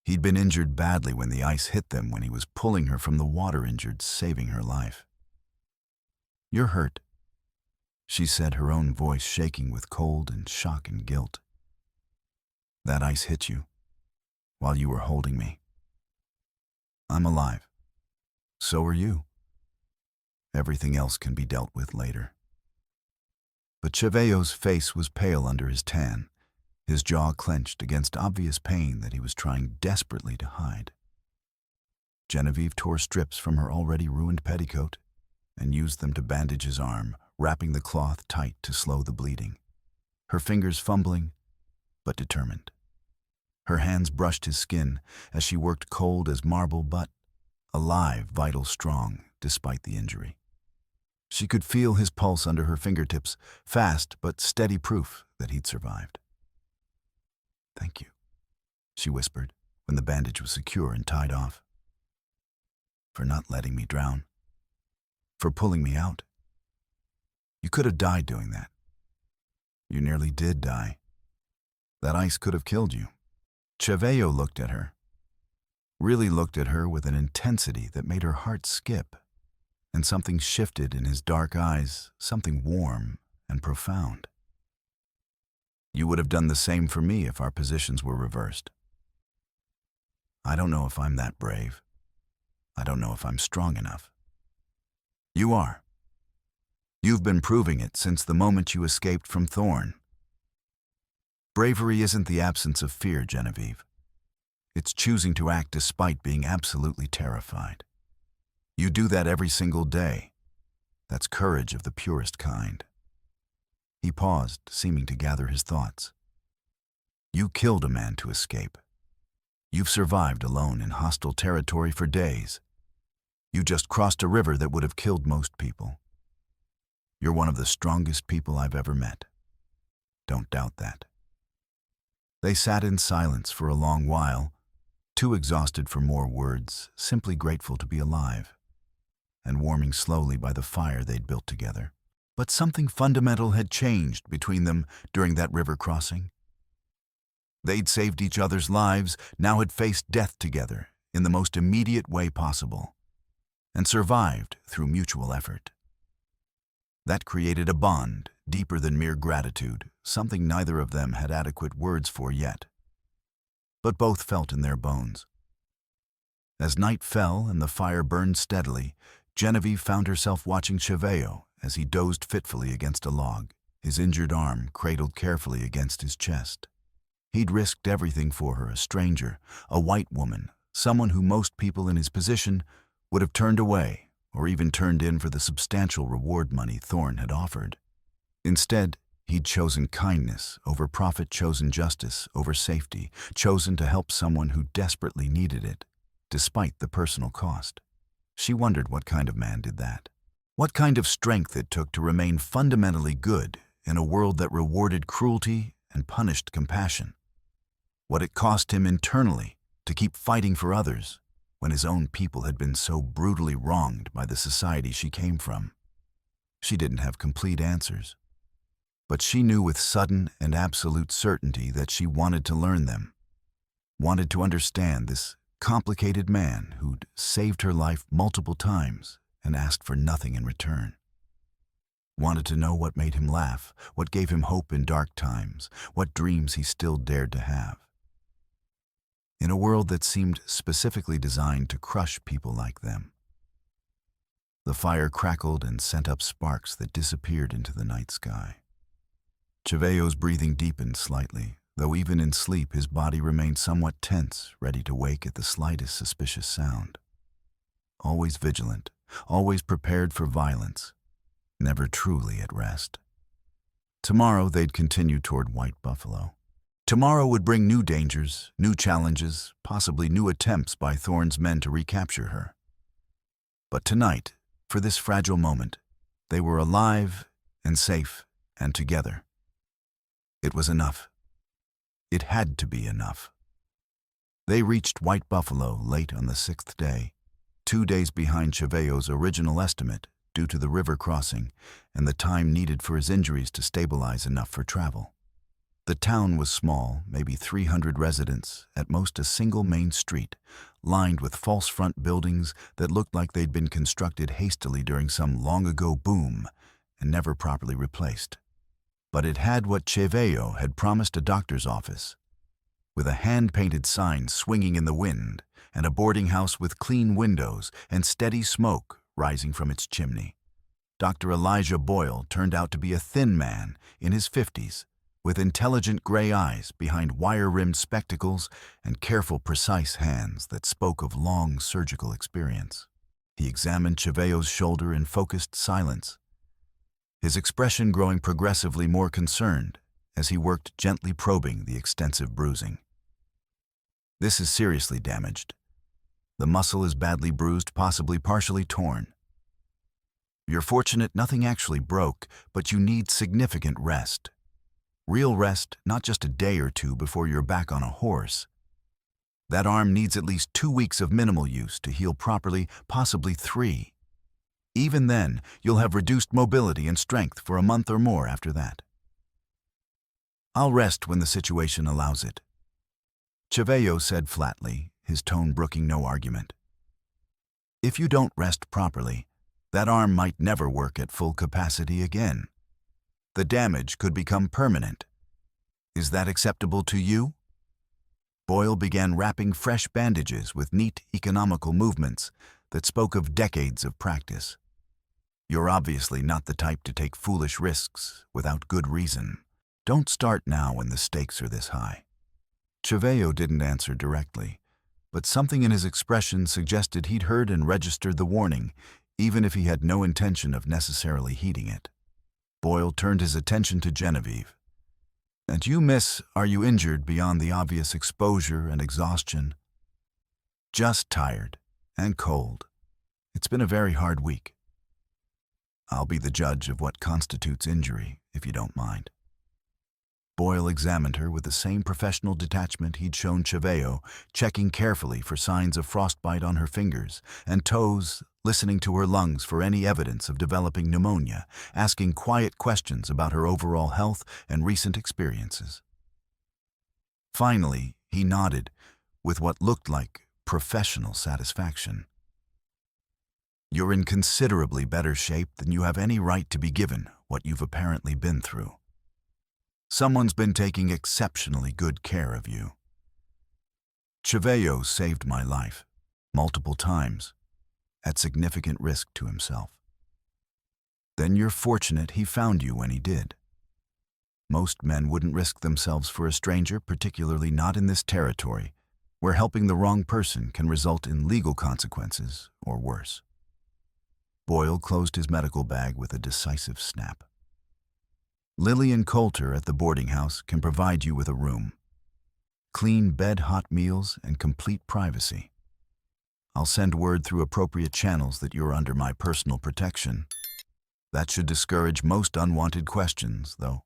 He'd been injured badly when the ice hit them when he was pulling her from the water, injured, saving her life. "You're hurt," she said, her own voice shaking with cold and shock and guilt. "That ice hit you while you were holding me. I'm alive. So are you. Everything else can be dealt with later." But Cheyenne's face was pale under his tan, his jaw clenched against obvious pain that he was trying desperately to hide. Genevieve tore strips from her already ruined petticoat and used them to bandage his arm, wrapping the cloth tight to slow the bleeding. Her fingers fumbling, but determined. Her hands brushed his skin as she worked, cold as marble but alive, vital, strong, despite the injury. She could feel his pulse under her fingertips, fast but steady proof that he'd survived. "Thank you," she whispered when the bandage was secure and tied off. "For not letting me drown. For pulling me out. You could have died doing that. You nearly did die. That ice could have killed you." Cheyenne looked at her, really looked at her with an intensity that made her heart skip, and something shifted in his dark eyes, something warm and profound. "You would have done the same for me if our positions were reversed. I don't know if I'm that brave. I don't know if I'm strong enough. You are. You've been proving it since the moment you escaped from Thorn. Bravery isn't the absence of fear, Genevieve. It's choosing to act despite being absolutely terrified. You do that every single day. That's courage of the purest kind." He paused, seeming to gather his thoughts. "You killed a man to escape. You've survived alone in hostile territory for days. You just crossed a river that would have killed most people. You're one of the strongest people I've ever met. Don't doubt that." They sat in silence for a long while, too exhausted for more words, simply grateful to be alive, and warming slowly by the fire they'd built together. But something fundamental had changed between them during that river crossing. They'd saved each other's lives, now had faced death together in the most immediate way possible. and survived through mutual effort. That created a bond deeper than mere gratitude, something neither of them had adequate words for yet, but both felt in their bones. As night fell and the fire burned steadily, Genevieve found herself watching Cheyenne as he dozed fitfully against a log, his injured arm cradled carefully against his chest. He'd risked everything for her, a stranger, a white woman, someone who most people in his position would have turned away or even turned in for the substantial reward money Thorne had offered. Instead, he'd chosen kindness over profit, chosen justice over safety, chosen to help someone who desperately needed it, despite the personal cost. She wondered what kind of man did that. What kind of strength it took to remain fundamentally good in a world that rewarded cruelty and punished compassion. What it cost him internally to keep fighting for others when his own people had been so brutally wronged by the society she came from. She didn't have complete answers, but she knew with sudden and absolute certainty that she wanted to learn them, wanted to understand this complicated man who'd saved her life multiple times and asked for nothing in return. Wanted to know what made him laugh, what gave him hope in dark times, what dreams he still dared to have. In a world that seemed specifically designed to crush people like them. The fire crackled and sent up sparks that disappeared into the night sky. Cheyenne's breathing deepened slightly, though even in sleep his body remained somewhat tense, ready to wake at the slightest suspicious sound. Always vigilant, always prepared for violence, never truly at rest. Tomorrow they'd continue toward White Buffalo. Tomorrow would bring new dangers, new challenges, possibly new attempts by Thorne's men to recapture her. But tonight, for this fragile moment, they were alive and safe and together. It was enough. It had to be enough. They reached White Buffalo late on the 6th day, 2 days behind Cheyenne's original estimate due to the river crossing and the time needed for his injuries to stabilize enough for travel. The town was small, maybe 300 residents, at most a single main street, lined with false front buildings that looked like they'd been constructed hastily during some long-ago boom and never properly replaced. But it had what Cheyenne had promised: a doctor's office, with a hand-painted sign swinging in the wind, and a boarding house with clean windows and steady smoke rising from its chimney. Dr. Elijah Boyle turned out to be a thin man in his 50s, with intelligent gray eyes behind wire-rimmed spectacles and careful, precise hands that spoke of long surgical experience. He examined Cheyenne's shoulder in focused silence, his expression growing progressively more concerned as he worked gently probing the extensive bruising. "This is seriously damaged. The muscle is badly bruised, possibly partially torn. You're fortunate nothing actually broke, but you need significant rest. Real rest, not just a day or two before you're back on a horse. That arm needs at least 2 weeks of minimal use to heal properly, possibly 3. Even then, you'll have reduced mobility and strength for a month or more after that. I'll rest when the situation allows it," Cheyenne said flatly, his tone brooking no argument. "If you don't rest properly, that arm might never work at full capacity again. The damage could become permanent. Is that acceptable to you?" Boyle began wrapping fresh bandages with neat, economical movements that spoke of decades of practice. "You're obviously not the type to take foolish risks without good reason. Don't start now when the stakes are this high." Cheyenne didn't answer directly, but something in his expression suggested he'd heard and registered the warning, even if he had no intention of necessarily heeding it. Boyle turned his attention to Genevieve. "And you, miss, are you injured beyond the obvious exposure and exhaustion?" "Just tired and cold. It's been a very hard week." "I'll be the judge of what constitutes injury, if you don't mind." Boyle examined her with the same professional detachment he'd shown Cheyenne, checking carefully for signs of frostbite on her fingers and toes, listening to her lungs for any evidence of developing pneumonia, asking quiet questions about her overall health and recent experiences. Finally, he nodded with what looked like professional satisfaction. You're in considerably better shape than you have any right to be given what you've apparently been through. Someone's been taking exceptionally good care of you. Cheyenne saved my life, multiple times, at significant risk to himself. Then you're fortunate he found you when he did. Most men wouldn't risk themselves for a stranger, particularly not in this territory, where helping the wrong person can result in legal consequences or worse. Boyle closed his medical bag with a decisive snap. Lillian Coulter at the boarding house can provide you with a room, clean bed, hot meals, and complete privacy. I'll send word through appropriate channels that you're under my personal protection. That should discourage most unwanted questions, though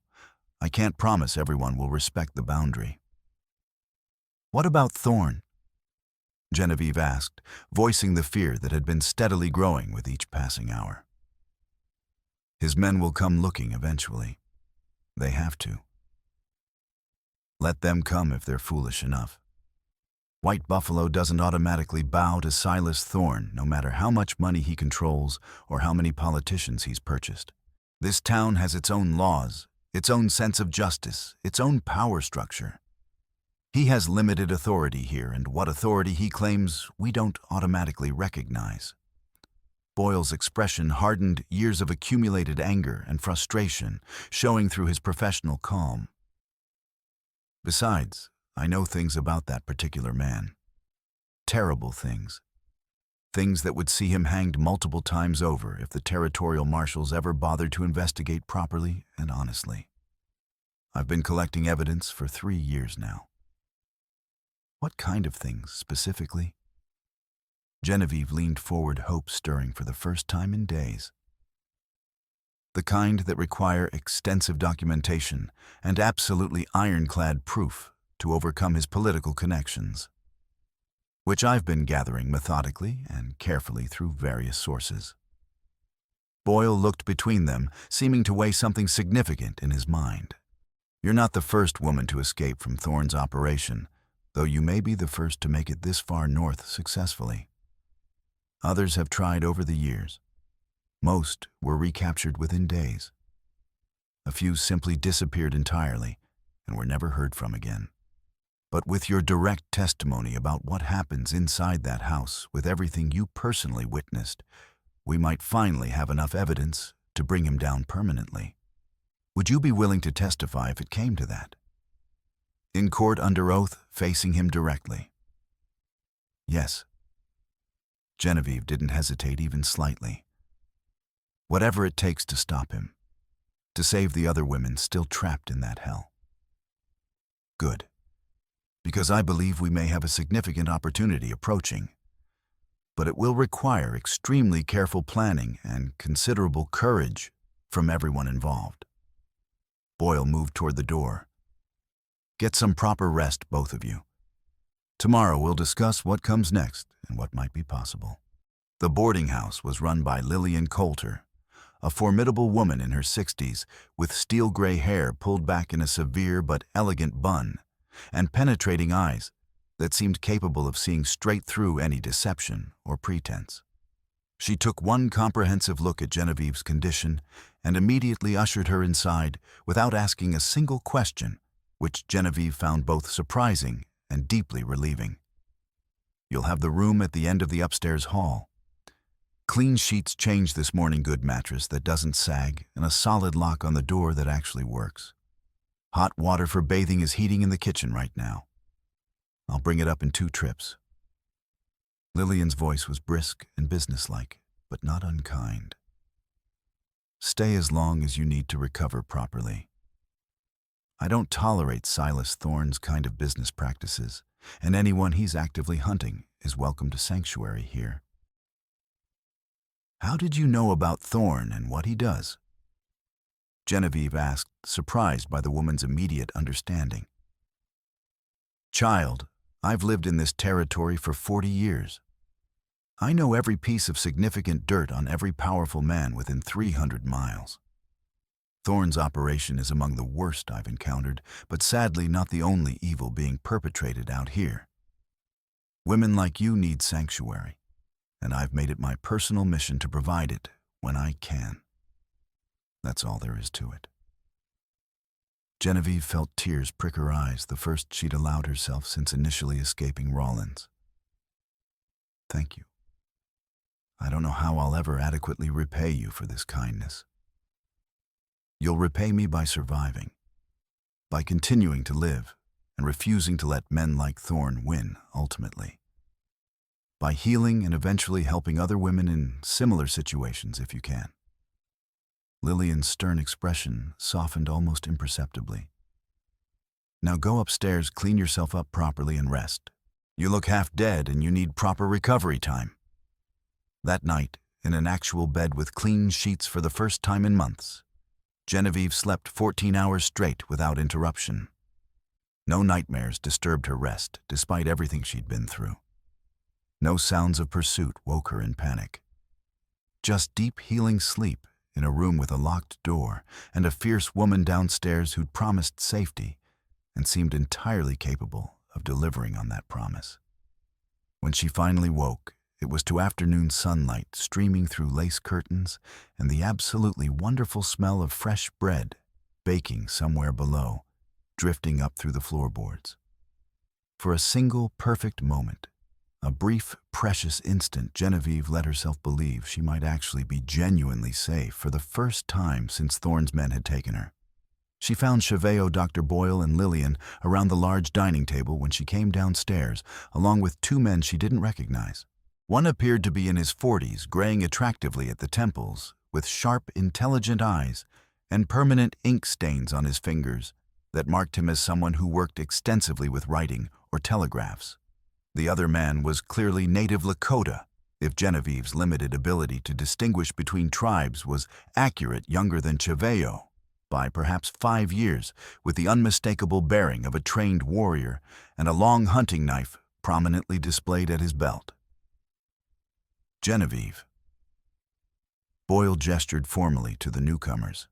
I can't promise everyone will respect the boundary. What about Thorne? Genevieve asked, voicing the fear that had been steadily growing with each passing hour. His men will come looking eventually. They have to. Let them come if they're foolish enough. White Buffalo doesn't automatically bow to Silas Thorne, no matter how much money he controls or how many politicians he's purchased. This town has its own laws, its own sense of justice, its own power structure. He has limited authority here, and what authority he claims we don't automatically recognize. Boyle's expression hardened years of accumulated anger and frustration, showing through his professional calm. Besides, I know things about that particular man. Terrible things. Things that would see him hanged multiple times over if the territorial marshals ever bothered to investigate properly and honestly. I've been collecting evidence for 3 years now. What kind of things, specifically? Genevieve leaned forward, hope stirring for the first time in days. The kind that require extensive documentation and absolutely ironclad proof to overcome his political connections, which I've been gathering methodically and carefully through various sources. Boyle looked between them, seeming to weigh something significant in his mind. You're not the first woman to escape from Thorne's operation, though you may be the first to make it this far north successfully. Others have tried over the years. Most were recaptured within days. A few simply disappeared entirely and were never heard from again. But with your direct testimony about what happens inside that house, with everything you personally witnessed, we might finally have enough evidence to bring him down permanently. Would you be willing to testify if it came to that? In court under oath, facing him directly. Yes. Genevieve didn't hesitate even slightly. Whatever it takes to stop him, to save the other women still trapped in that hell. Good. Because I believe we may have a significant opportunity approaching. But it will require extremely careful planning and considerable courage from everyone involved. Boyle moved toward the door. Get some proper rest, both of you. Tomorrow we'll discuss what comes next and what might be possible. The boarding house was run by Lillian Coulter, a formidable woman in her 60s with steel-gray hair pulled back in a severe but elegant bun, and penetrating eyes that seemed capable of seeing straight through any deception or pretense. She took one comprehensive look at Genevieve's condition and immediately ushered her inside without asking a single question, which Genevieve found both surprising and deeply relieving. You'll have the room at the end of the upstairs hall. Clean sheets changed this morning, good mattress that doesn't sag, and a solid lock on the door that actually works. Hot water for bathing is heating in the kitchen right now. I'll bring it up in 2 trips. Lillian's voice was brisk and businesslike, but not unkind. Stay as long as you need to recover properly. I don't tolerate Silas Thorne's kind of business practices, and anyone he's actively hunting is welcome to sanctuary here. How did you know about Thorne and what he does? Genevieve asked, surprised by the woman's immediate understanding. Child, I've lived in this territory for 40 years. I know every piece of significant dirt on every powerful man within 300 miles. Thorne's operation is among the worst I've encountered, but sadly not the only evil being perpetrated out here. Women like you need sanctuary, and I've made it my personal mission to provide it when I can. That's all there is to it. Genevieve felt tears prick her eyes, the first she'd allowed herself since initially escaping Rawlins. Thank you. I don't know how I'll ever adequately repay you for this kindness. You'll repay me by surviving, by continuing to live and refusing to let men like Thorn win ultimately, by healing and eventually helping other women in similar situations if you can. Lillian's stern expression softened almost imperceptibly. Now go upstairs, clean yourself up properly, and rest. You look half dead and you need proper recovery time. That night, in an actual bed with clean sheets for the first time in months, Genevieve slept 14 hours straight without interruption. No nightmares disturbed her rest, despite everything she'd been through. No sounds of pursuit woke her in panic. Just deep, healing sleep in a room with a locked door and a fierce woman downstairs who'd promised safety and seemed entirely capable of delivering on that promise. When she finally woke, it was to afternoon sunlight streaming through lace curtains and the absolutely wonderful smell of fresh bread baking somewhere below, drifting up through the floorboards. For a single perfect moment, a brief, precious instant, Genevieve let herself believe she might actually be genuinely safe for the first time since Thorn's men had taken her. She found Cheveo, Dr. Boyle, and Lillian around the large dining table when she came downstairs, along with two men she didn't recognize. One appeared to be in his 40s, graying attractively at the temples, with sharp, intelligent eyes and permanent ink stains on his fingers that marked him as someone who worked extensively with writing or telegraphs. The other man was clearly native Lakota, if Genevieve's limited ability to distinguish between tribes was accurate, younger than Cheveo by perhaps 5 years, with the unmistakable bearing of a trained warrior and a long hunting knife prominently displayed at his belt. Genevieve. Boyle gestured formally to the newcomers.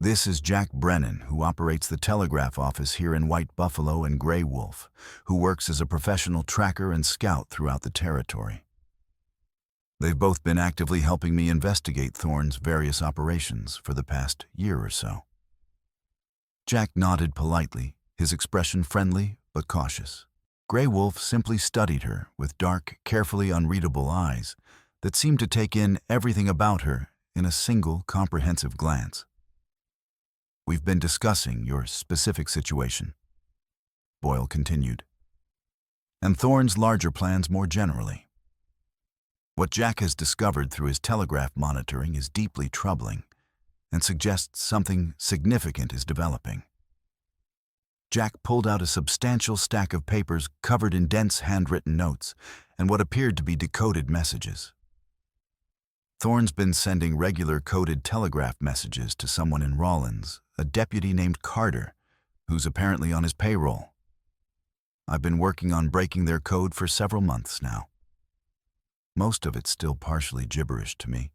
This is Jack Brennan, who operates the telegraph office here in White Buffalo, and Gray Wolf, who works as a professional tracker and scout throughout the territory. They've both been actively helping me investigate Thorn's various operations for the past year or so. Jack nodded politely, his expression friendly but cautious. Gray Wolf simply studied her with dark, carefully unreadable eyes that seemed to take in everything about her in a single, comprehensive glance. We've been discussing your specific situation, Boyle continued, and Thorn's larger plans more generally. What Jack has discovered through his telegraph monitoring is deeply troubling and suggests something significant is developing. Jack pulled out a substantial stack of papers covered in dense handwritten notes and what appeared to be decoded messages. Thorn's been sending regular coded telegraph messages to someone in Rawlins, a deputy named Carter, who's apparently on his payroll. I've been working on breaking their code for several months now. Most of it's still partially gibberish to me,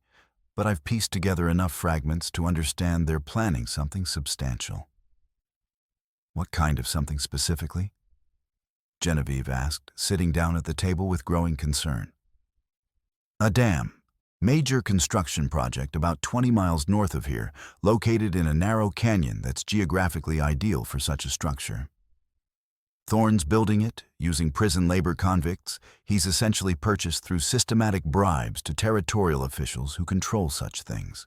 but I've pieced together enough fragments to understand they're planning something substantial. What kind of something specifically? Genevieve asked, sitting down at the table with growing concern. A dam. Major construction project about 20 miles north of here, located in a narrow canyon that's geographically ideal for such a structure. Thorn's building it, using prison labor convicts he's essentially purchased through systematic bribes to territorial officials who control such things.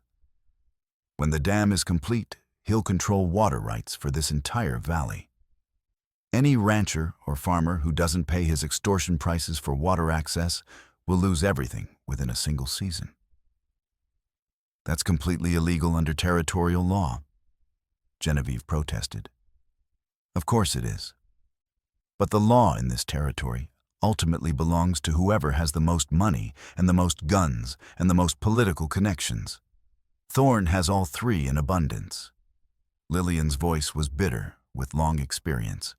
When the dam is complete, he'll control water rights for this entire valley. Any rancher or farmer who doesn't pay his extortion prices for water access will lose everything within a single season. That's completely illegal under territorial law, Genevieve protested. Of course it is. But the law in this territory ultimately belongs to whoever has the most money and the most guns and the most political connections. Thorn has all three in abundance. Lillian's voice was bitter with long experience.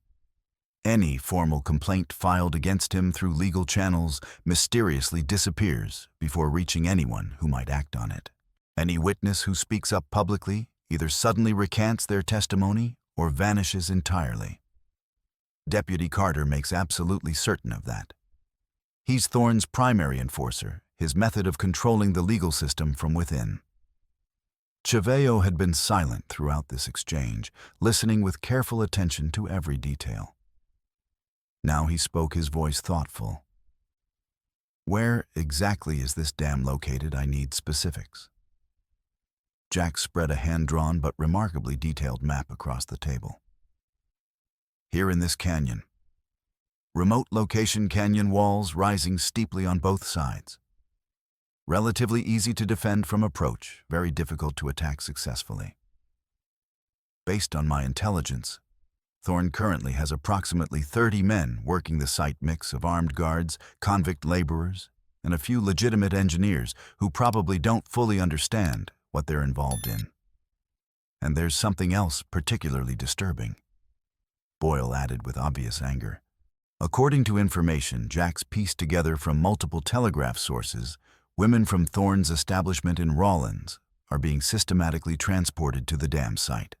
Any formal complaint filed against him through legal channels mysteriously disappears before reaching anyone who might act on it. Any witness who speaks up publicly either suddenly recants their testimony or vanishes entirely. Deputy Carter makes absolutely certain of that. He's Thorne's primary enforcer, his method of controlling the legal system from within. Cheyenne had been silent throughout this exchange, listening with careful attention to every detail. Now he spoke, his voice thoughtful. "Where exactly is this dam located? I need specifics." Jack spread a hand-drawn but remarkably detailed map across the table. "Here in this canyon. Remote location, canyon walls rising steeply on both sides. Relatively easy to defend from approach, very difficult to attack successfully. Based on my intelligence, Thorne currently has approximately 30 men working the site, mix of armed guards, convict laborers, and a few legitimate engineers who probably don't fully understand what they're involved in. And there's something else particularly disturbing," Boyle added with obvious anger. According to information Jack's pieced together from multiple telegraph sources, women from Thorne's establishment in Rawlins are being systematically transported to the dam site.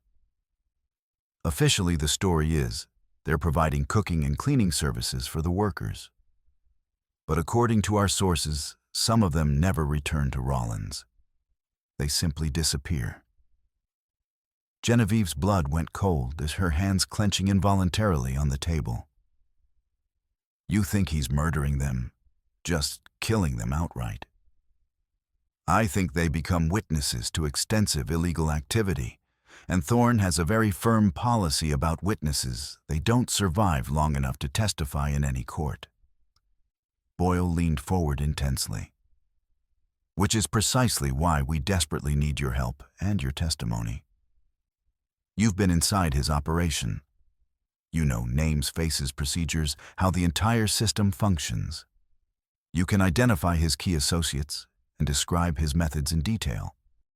Officially, the story is they're providing cooking and cleaning services for the workers. But according to our sources, some of them never return to Rawlins. They simply disappear. Genevieve's blood went cold as her hands clenching involuntarily on the table. "You think he's murdering them, just killing them outright? I think they become witnesses to extensive illegal activity, and Thorne has a very firm policy about witnesses. They don't survive long enough to testify in any court." Boyle leaned forward intensely. "Which is precisely why we desperately need your help and your testimony. You've been inside his operation. You know names, faces, procedures, how the entire system functions. You can identify his key associates and describe his methods in detail.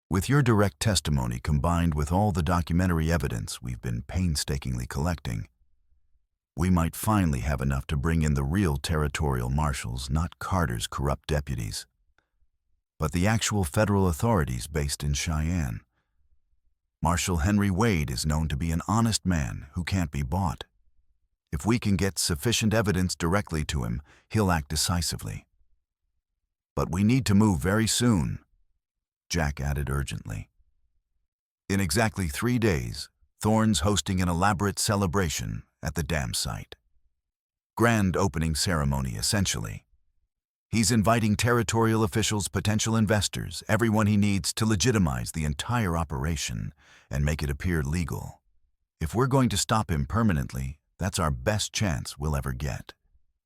With your direct testimony combined with all the documentary evidence we've been painstakingly collecting, we might finally have enough to bring in the real territorial marshals, not Carter's corrupt deputies, but the actual federal authorities based in Cheyenne. Marshal Henry Wade is known to be an honest man who can't be bought. If we can get sufficient evidence directly to him, he'll act decisively. But we need to move very soon," Jack added urgently. "In exactly 3 days, Thorne's hosting an elaborate celebration at the dam site. Grand opening ceremony, essentially. He's inviting territorial officials, potential investors, everyone he needs to legitimize the entire operation and make it appear legal. If we're going to stop him permanently, that's our best chance we'll ever get.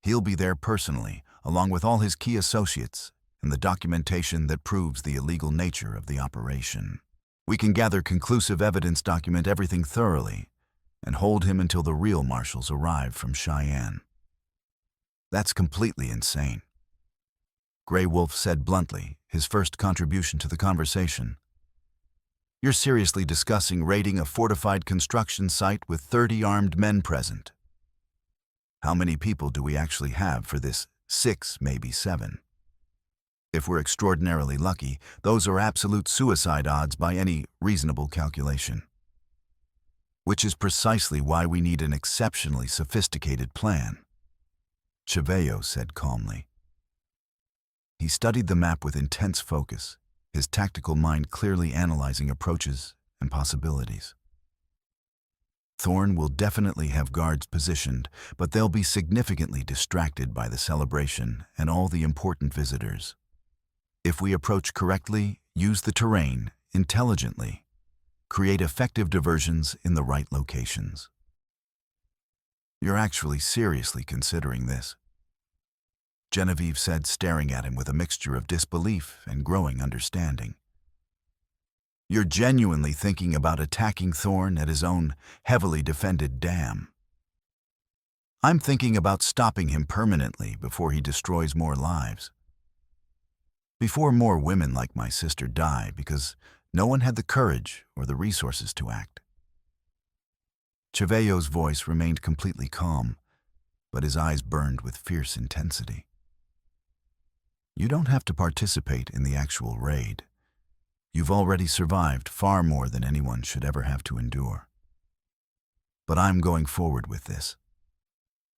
He'll be there personally, along with all his key associates, and the documentation that proves the illegal nature of the operation. We can gather conclusive evidence, document everything thoroughly, and hold him until the real marshals arrive from Cheyenne." "That's completely insane," Grey Wolf said bluntly, his first contribution to the conversation. "You're seriously discussing raiding a fortified construction site with 30 armed men present. How many people do we actually have for this? 6, maybe 7. If we're extraordinarily lucky, those are absolute suicide odds by any reasonable calculation. Which is precisely why we need an exceptionally sophisticated plan," Cheyenne said calmly. He studied the map with intense focus, his tactical mind clearly analyzing approaches and possibilities. "Thorne will definitely have guards positioned, but they'll be significantly distracted by the celebration and all the important visitors. If we approach correctly, use the terrain intelligently, create effective diversions in the right locations." "You're actually seriously considering this?" Genevieve said, staring at him with a mixture of disbelief and growing understanding. "You're genuinely thinking about attacking Thorne at his own heavily defended dam?" "I'm thinking about stopping him permanently before he destroys more lives. Before more women like my sister die because no one had the courage or the resources to act." Cheyenne's voice remained completely calm, but his eyes burned with fierce intensity. "You don't have to participate in the actual raid. You've already survived far more than anyone should ever have to endure. But I'm going forward with this,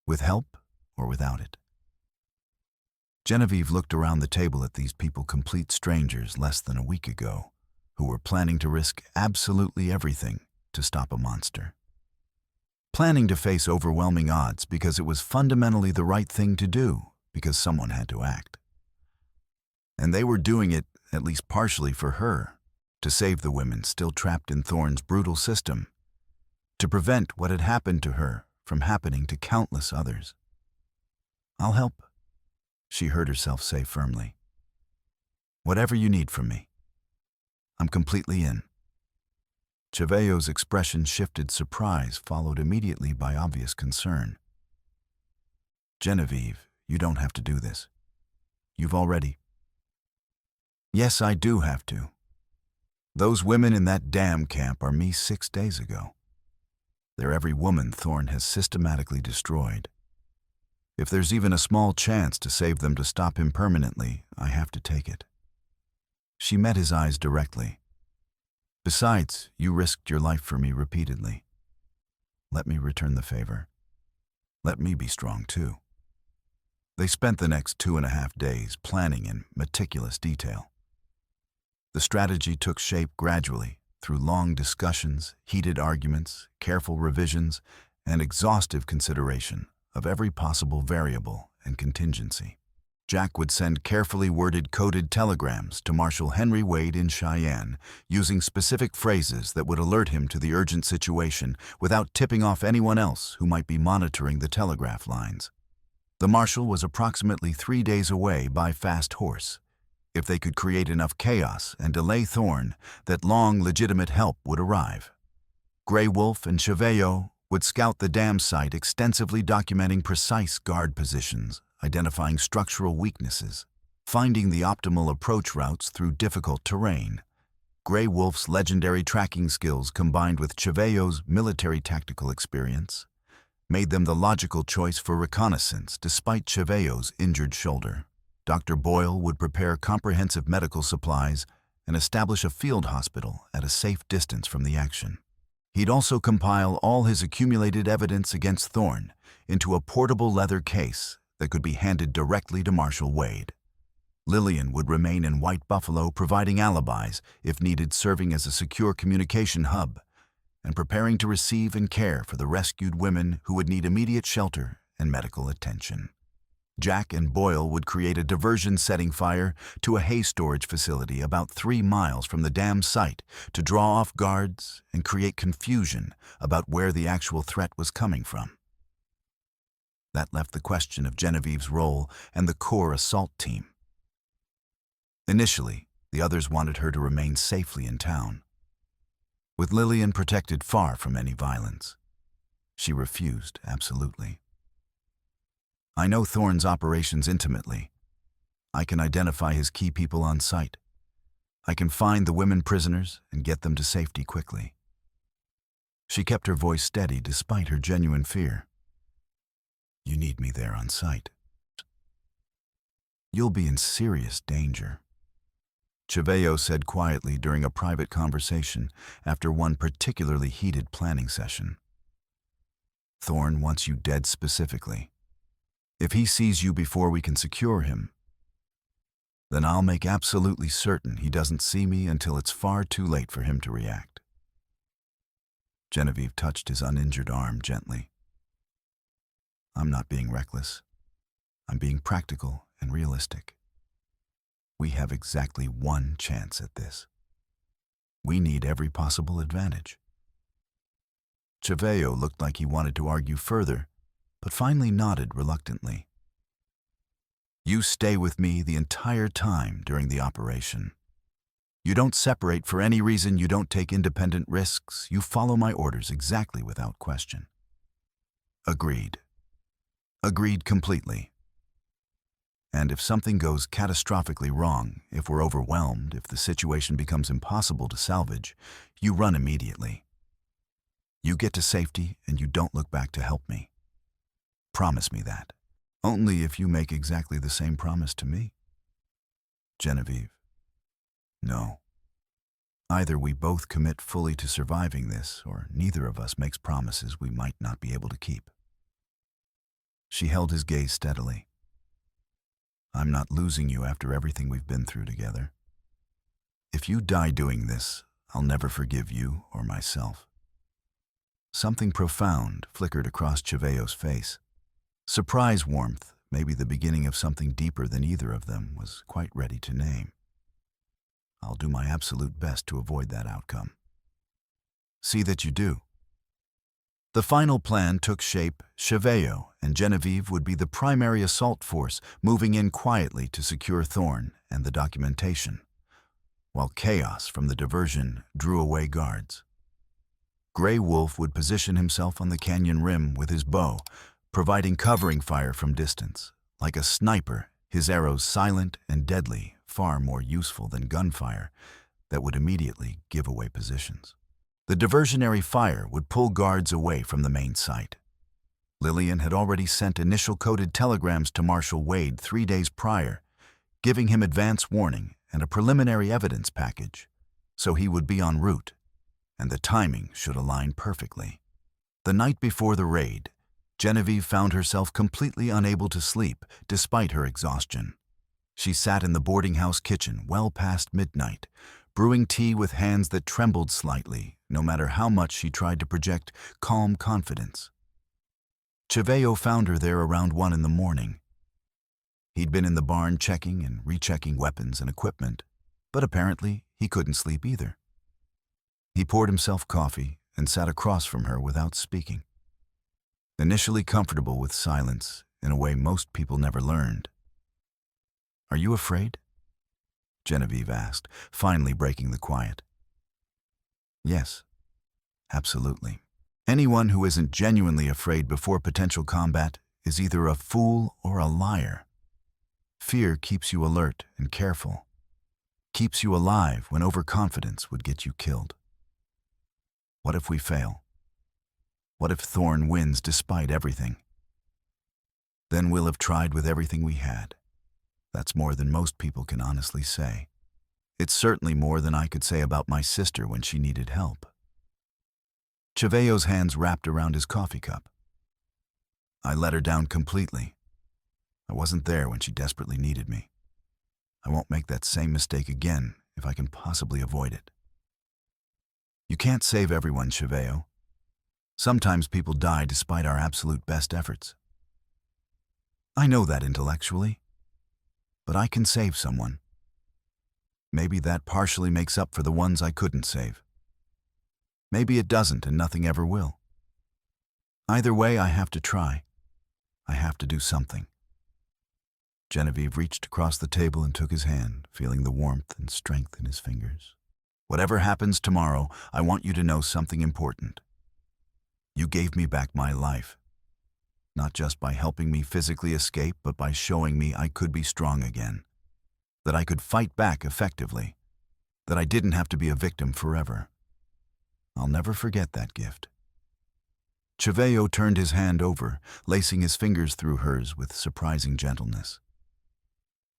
with help or without it. Genevieve looked around the table at these people, complete strangers less than a week ago, who were planning to risk absolutely everything to stop a monster. Planning to face overwhelming odds because it was fundamentally the right thing to do, because someone had to act. And they were doing it, at least partially, for her, to save the women still trapped in Thorne's brutal system, to prevent what had happened to her from happening to countless others. "I'll help," she heard herself say firmly. "Whatever you need from me. I'm completely in." Chevello's expression shifted, surprise followed immediately by obvious concern. "Genevieve, you don't have to do this. You've already—" "Yes, I do have to. Those women in that damn camp are me 6 days ago. They're every woman Thorne has systematically destroyed. If there's even a small chance to save them, to stop him permanently, I have to take it." She met his eyes directly. "Besides, you risked your life for me repeatedly. Let me return the favor. Let me be strong too." They spent the next 2.5 days planning in meticulous detail. The strategy took shape gradually through long discussions, heated arguments, careful revisions, and exhaustive consideration of every possible variable and contingency. Jack would send carefully worded coded telegrams to Marshal Henry Wade in Cheyenne, using specific phrases that would alert him to the urgent situation without tipping off anyone else who might be monitoring the telegraph lines. The Marshal was approximately 3 days away by fast horse. If they could create enough chaos and delay Thorne, that long, legitimate help would arrive. Grey Wolf and Chevello would scout the dam site, extensively documenting precise guard positions, identifying structural weaknesses, finding the optimal approach routes through difficult terrain. Grey Wolf's legendary tracking skills, combined with Chevello's military tactical experience, made them the logical choice for reconnaissance despite Chevello's injured shoulder. Dr. Boyle would prepare comprehensive medical supplies and establish a field hospital at a safe distance from the action. He'd also compile all his accumulated evidence against Thorne into a portable leather case that could be handed directly to Marshal Wade. Lillian would remain in White Buffalo, providing alibis, if needed, serving as a secure communication hub, and preparing to receive and care for the rescued women who would need immediate shelter and medical attention. Jack and Boyle would create a diversion, setting fire to a hay storage facility about 3 miles from the dam site to draw off guards and create confusion about where the actual threat was coming from. That left the question of Genevieve's role and the core assault team. Initially, the others wanted her to remain safely in town, with Lillian protected far from any violence. She refused, absolutely. "I know Thorne's operations intimately. I can identify his key people on site. I can find the women prisoners and get them to safety quickly." She kept her voice steady despite her genuine fear. "You need me there on site. You'll be in serious danger," Chevello said quietly during a private conversation after one particularly heated planning session. "Thorne wants you dead specifically. If he sees you before we can secure him, then I'll make absolutely certain he doesn't see me until it's far too late for him to react." Genevieve touched his uninjured arm gently. "I'm not being reckless. I'm being practical and realistic. We have exactly 1 chance at this. We need every possible advantage." Chevello looked like he wanted to argue further, but finally nodded reluctantly. "You stay with me the entire time during the operation. You don't separate for any reason, you don't take independent risks, you follow my orders exactly without question." "Agreed. Agreed completely. And if something goes catastrophically wrong, if we're overwhelmed, if the situation becomes impossible to salvage, you run immediately. You get to safety and you don't look back to help me. Promise me that. Only if you make exactly the same promise to me." "Genevieve, no. Either we both commit fully to surviving this, or neither of us makes promises we might not be able to keep." She held his gaze steadily. I'm not losing you after everything we've been through together. If you die doing this, I'll never forgive you or myself." Something profound flickered across Chevelle's face. Surprise warmth, maybe the beginning of something deeper than either of them was quite ready to name. "I'll do my absolute best to avoid that outcome." "See that you do." The final plan took shape. Chevelle and Genevieve would be the primary assault force, moving in quietly to secure Thorne and the documentation, while chaos from the diversion drew away guards. Grey Wolf would position himself on the canyon rim with his bow, providing covering fire from distance. Like a sniper, his arrows silent and deadly, far more useful than gunfire that would immediately give away positions. The diversionary fire would pull guards away from the main site. Lillian had already sent initial coded telegrams to Marshal Wade 3 days prior, giving him advance warning and a preliminary evidence package, so he would be en route, and the timing should align perfectly. The night before the raid, Genevieve found herself completely unable to sleep despite her exhaustion. She sat in the boarding house kitchen well past midnight, brewing tea with hands that trembled slightly, no matter how much she tried to project calm confidence. Chevelle found her there around 1 in the morning. He'd been in the barn checking and rechecking weapons and equipment, but apparently he couldn't sleep either. He poured himself coffee and sat across from her without speaking. Initially comfortable with silence in a way most people never learned. "Are you afraid?" Genevieve asked, finally breaking the quiet. "Yes, absolutely. Anyone who isn't genuinely afraid before potential combat is either a fool or a liar. Fear keeps you alert and careful, keeps you alive when overconfidence would get you killed. What if we fail? What if Thorne wins despite everything? Then we'll have tried with everything we had. That's more than most people can honestly say. It's certainly more than I could say about my sister when she needed help." Chevelle's hands wrapped around his coffee cup. "I let her down completely. I wasn't there when she desperately needed me. I won't make that same mistake again if I can possibly avoid it." "You can't save everyone, Chevelle. Sometimes people die despite our absolute best efforts. I know that intellectually, but I can save someone. Maybe that partially makes up for the ones I couldn't save. Maybe it doesn't and nothing ever will. Either way, I have to try. I have to do something." Genevieve reached across the table and took his hand, feeling the warmth and strength in his fingers. "Whatever happens tomorrow, I want you to know something important. You gave me back my life, not just by helping me physically escape, but by showing me I could be strong again, that I could fight back effectively, that I didn't have to be a victim forever. I'll never forget that gift." Chevelle turned his hand over, lacing his fingers through hers with surprising gentleness.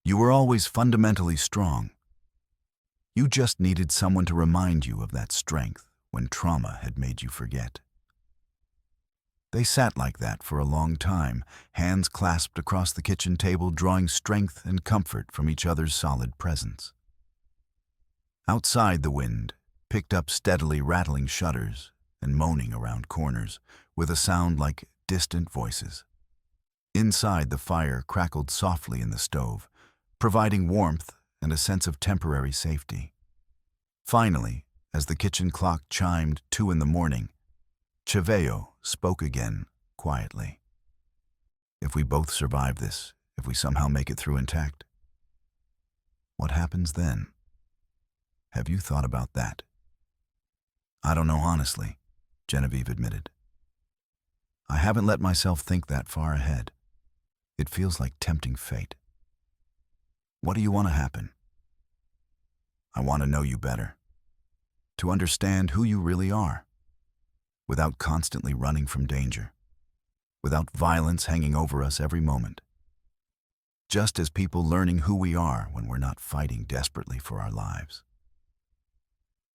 "You were always fundamentally strong. You just needed someone to remind you of that strength when trauma had made you forget." They sat like that for a long time, hands clasped across the kitchen table, drawing strength and comfort from each other's solid presence. Outside, the wind picked up steadily rattling shutters and moaning around corners, with a sound like distant voices. Inside, the fire crackled softly in the stove, providing warmth and a sense of temporary safety. Finally, as the kitchen clock chimed 2 in the morning, Chevelle spoke again, quietly. "If we both survive this, if we somehow make it through intact, what happens then? Have you thought about that?" "I don't know honestly," Genevieve admitted. "I haven't let myself think that far ahead. It feels like tempting fate. What do you want to happen?" "I want to know you better, to understand who you really are, without constantly running from danger, without violence hanging over us every moment. Just as people learning who we are when we're not fighting desperately for our lives."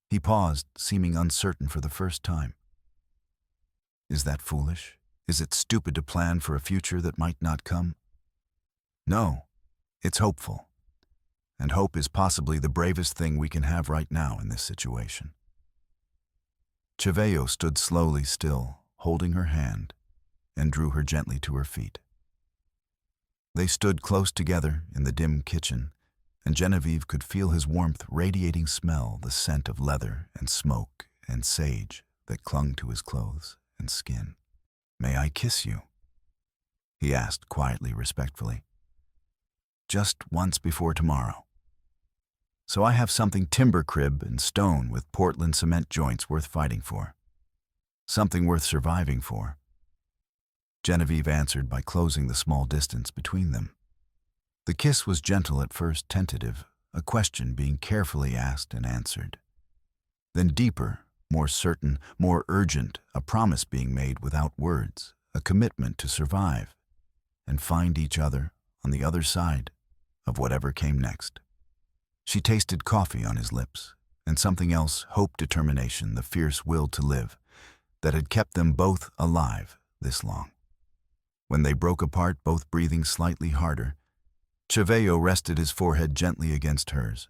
He paused, seeming uncertain for the first time. "Is that foolish? Is it stupid to plan for a future that might not come?" "No, It's hopeful, and hope is possibly the bravest thing we can have right now in this situation. Cheveo stood slowly still, holding her hand, and drew her gently to her feet. They stood close together in the dim kitchen, and Genevieve could feel his warmth radiating smell, the scent of leather and smoke and sage that clung to his clothes and skin. "May I kiss you?" he asked quietly, respectfully. "Just once before tomorrow. So I have something timber crib and stone with Portland cement joints worth fighting for. Something worth surviving for." Genevieve answered by closing the small distance between them. The kiss was gentle at first, tentative, a question being carefully asked and answered. Then deeper, more certain, more urgent, a promise being made without words, a commitment to survive and find each other on the other side of whatever came next. She tasted coffee on his lips, and something else, hope, determination, the fierce will to live, that had kept them both alive this long. When they broke apart, both breathing slightly harder, Cheveo rested his forehead gently against hers.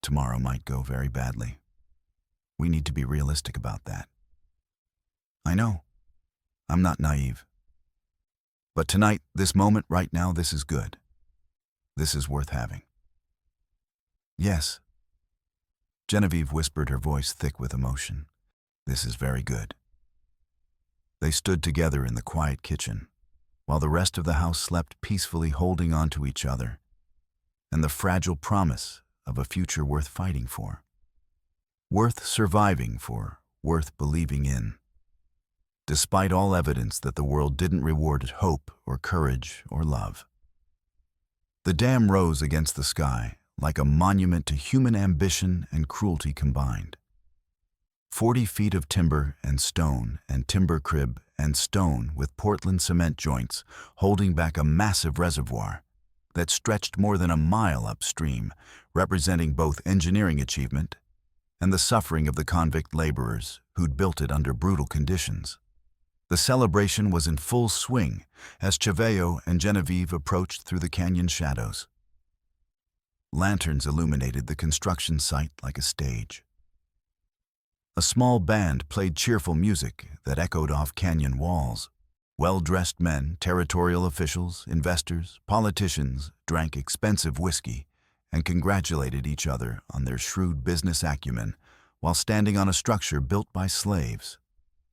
"Tomorrow might go very badly. We need to be realistic about that. I know. I'm not naive. But tonight, this moment, right now, this is good. This is worth having." "Yes." Genevieve whispered, her voice thick with emotion. "This is very good." They stood together in the quiet kitchen, while the rest of the house slept peacefully, holding on to each other and the fragile promise of a future worth fighting for, worth surviving for, worth believing in, despite all evidence that the world didn't reward hope or courage or love. The dam rose against the sky like a monument to human ambition and cruelty combined. 40 feet of timber and timber crib and stone with Portland cement joints holding back a massive reservoir that stretched more than a mile upstream, representing both engineering achievement and the suffering of the convict laborers who'd built it under brutal conditions. The celebration was in full swing as Cheveo and Genevieve approached through the canyon shadows. Lanterns illuminated the construction site like a stage. A small band played cheerful music that echoed off canyon walls. Well-dressed men, territorial officials, investors, politicians drank expensive whiskey and congratulated each other on their shrewd business acumen while standing on a structure built by slaves.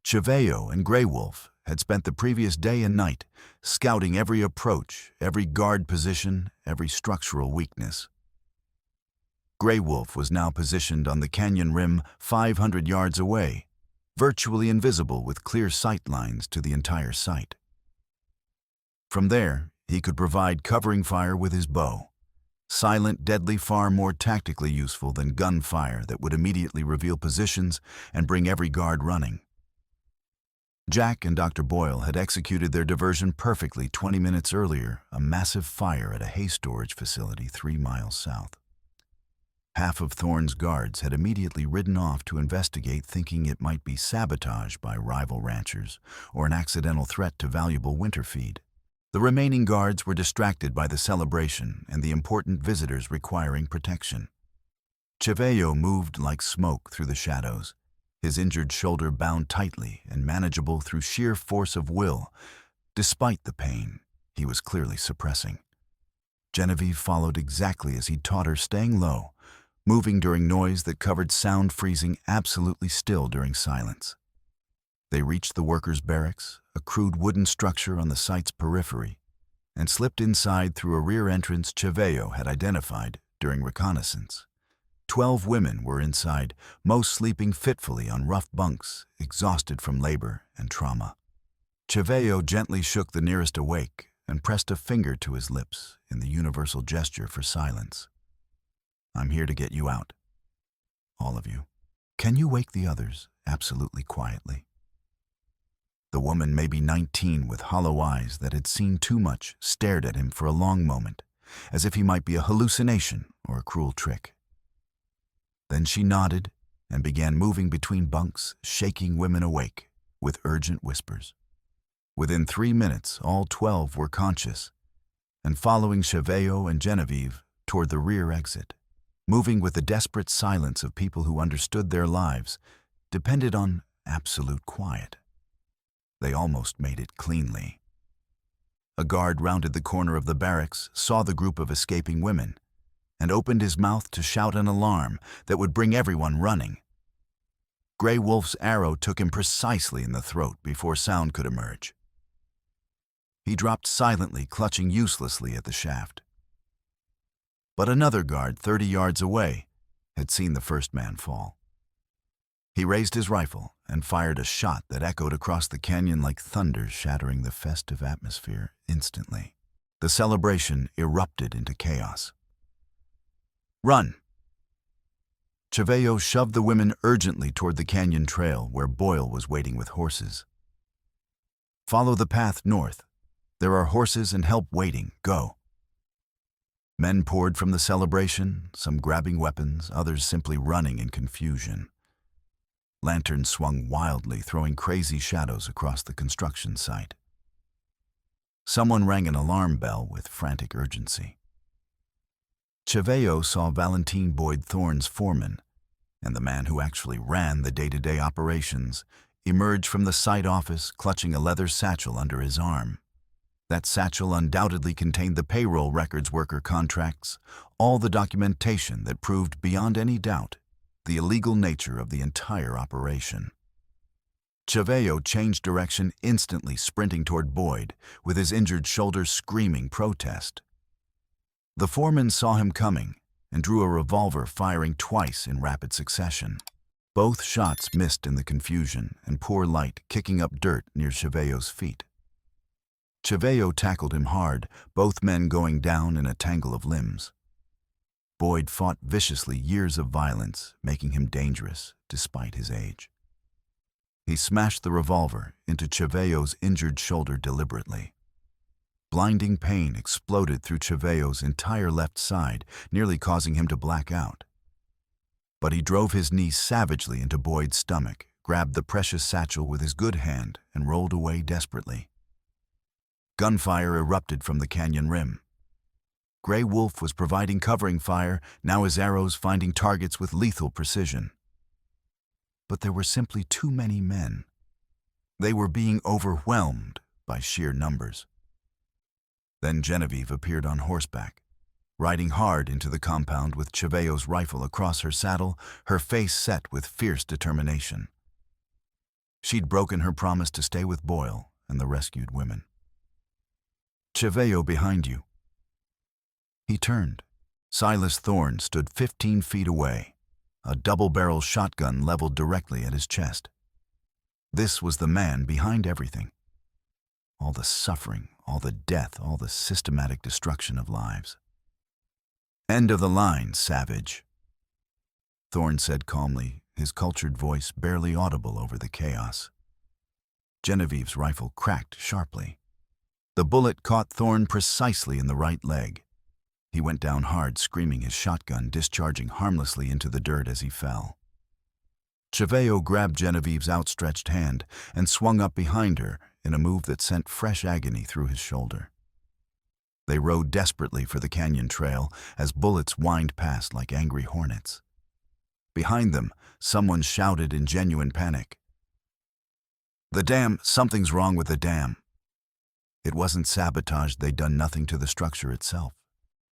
Cheveo and Grey Wolf had spent the previous day and night scouting every approach, every guard position, every structural weakness. Grey Wolf was now positioned on the canyon rim 500 yards away, virtually invisible with clear sight lines to the entire site. From there, he could provide covering fire with his bow. Silent, deadly, far more tactically useful than gunfire that would immediately reveal positions and bring every guard running. Jack and Dr. Boyle had executed their diversion perfectly 20 minutes earlier, a massive fire at a hay storage facility 3 miles south. Half of Thorne's guards had immediately ridden off to investigate, thinking it might be sabotage by rival ranchers or an accidental threat to valuable winter feed. The remaining guards were distracted by the celebration and the important visitors requiring protection. Cheveo moved like smoke through the shadows, his injured shoulder bound tightly and manageable through sheer force of will, despite the pain he was clearly suppressing. Genevieve followed exactly as he'd taught her, staying low, moving during noise that covered sound, freezing absolutely still during silence. They reached the workers' barracks, a crude wooden structure on the site's periphery, and slipped inside through a rear entrance Cheveo had identified during reconnaissance. 12 women were inside, most sleeping fitfully on rough bunks, exhausted from labor and trauma. Cheveo gently shook the nearest awake and pressed a finger to his lips in the universal gesture for silence. "I'm here to get you out. All of you. Can you wake the others?" absolutely quietly. The woman, maybe 19, with hollow eyes that had seen too much, stared at him for a long moment, as if he might be a hallucination or a cruel trick. Then she nodded and began moving between bunks, shaking women awake with urgent whispers. Within 3 minutes, all 12 were conscious, and following Cheveux and Genevieve toward the rear exit, moving with the desperate silence of people who understood their lives depended on absolute quiet. They almost made it cleanly. A guard rounded the corner of the barracks, saw the group of escaping women, and opened his mouth to shout an alarm that would bring everyone running. Grey Wolf's arrow took him precisely in the throat before sound could emerge. He dropped silently, clutching uselessly at the shaft. But another guard 30 yards away had seen the first man fall. He raised his rifle and fired a shot that echoed across the canyon like thunder, shattering the festive atmosphere instantly. The celebration erupted into chaos. "Run!" Cheveux shoved the women urgently toward the canyon trail where Boyle was waiting with horses. "Follow the path north. There are horses and help waiting. Go." Men poured from the celebration, some grabbing weapons, others simply running in confusion. Lanterns swung wildly, throwing crazy shadows across the construction site. Someone rang an alarm bell with frantic urgency. Cheveux saw Valentine Boyd Thorne's foreman, and the man who actually ran the day-to-day operations, emerge from the site office clutching a leather satchel under his arm. That satchel undoubtedly contained the payroll records worker contracts, all the documentation that proved beyond any doubt the illegal nature of the entire operation. Cheveux changed direction instantly, sprinting toward Boyd, with his injured shoulder screaming protest. The foreman saw him coming and drew a revolver, firing twice in rapid succession. Both shots missed in the confusion and poor light, kicking up dirt near Cheveux's feet. Cheveux tackled him hard, both men going down in a tangle of limbs. Boyd fought viciously, years of violence, making him dangerous despite his age. He smashed the revolver into Cheveux's injured shoulder deliberately. Blinding pain exploded through Cheveux's entire left side, nearly causing him to black out. But he drove his knee savagely into Boyd's stomach, grabbed the precious satchel with his good hand, and rolled away desperately. Gunfire erupted from the canyon rim. Grey Wolf was providing covering fire, now his arrows finding targets with lethal precision. But there were simply too many men. They were being overwhelmed by sheer numbers. Then Genevieve appeared on horseback, riding hard into the compound with Cheveux's rifle across her saddle, her face set with fierce determination. She'd broken her promise to stay with Boyle and the rescued women. "Cheveux behind you." He turned. Silas Thorne stood 15 feet away, a double-barrel shotgun leveled directly at his chest. This was the man behind everything. All the suffering, all the death, all the systematic destruction of lives. "End of the line, savage," Thorne said calmly, his cultured voice barely audible over the chaos. Genevieve's rifle cracked sharply. The bullet caught Thorne precisely in the right leg. He went down hard, screaming, his shotgun discharging harmlessly into the dirt as he fell. Cheveux grabbed Genevieve's outstretched hand and swung up behind her in a move that sent fresh agony through his shoulder. They rode desperately for the canyon trail as bullets whined past like angry hornets. Behind them, someone shouted in genuine panic, "The dam! Something's wrong with the dam!" It wasn't sabotage, they'd done nothing to the structure itself.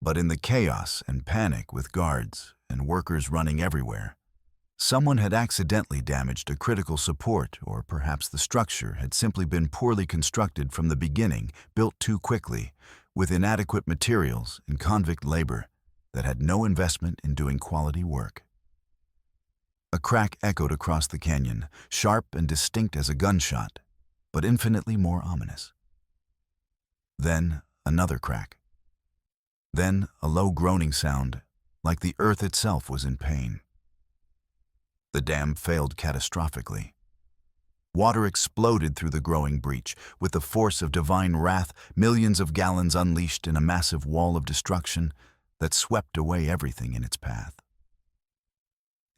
But in the chaos and panic, with guards and workers running everywhere, someone had accidentally damaged a critical support, or perhaps the structure had simply been poorly constructed from the beginning, built too quickly, with inadequate materials and convict labor that had no investment in doing quality work. A crack echoed across the canyon, sharp and distinct as a gunshot, but infinitely more ominous. Then another crack. Then a low groaning sound, like the earth itself was in pain. The dam failed catastrophically. Water exploded through the growing breach. With the force of divine wrath, millions of gallons unleashed in a massive wall of destruction that swept away everything in its path.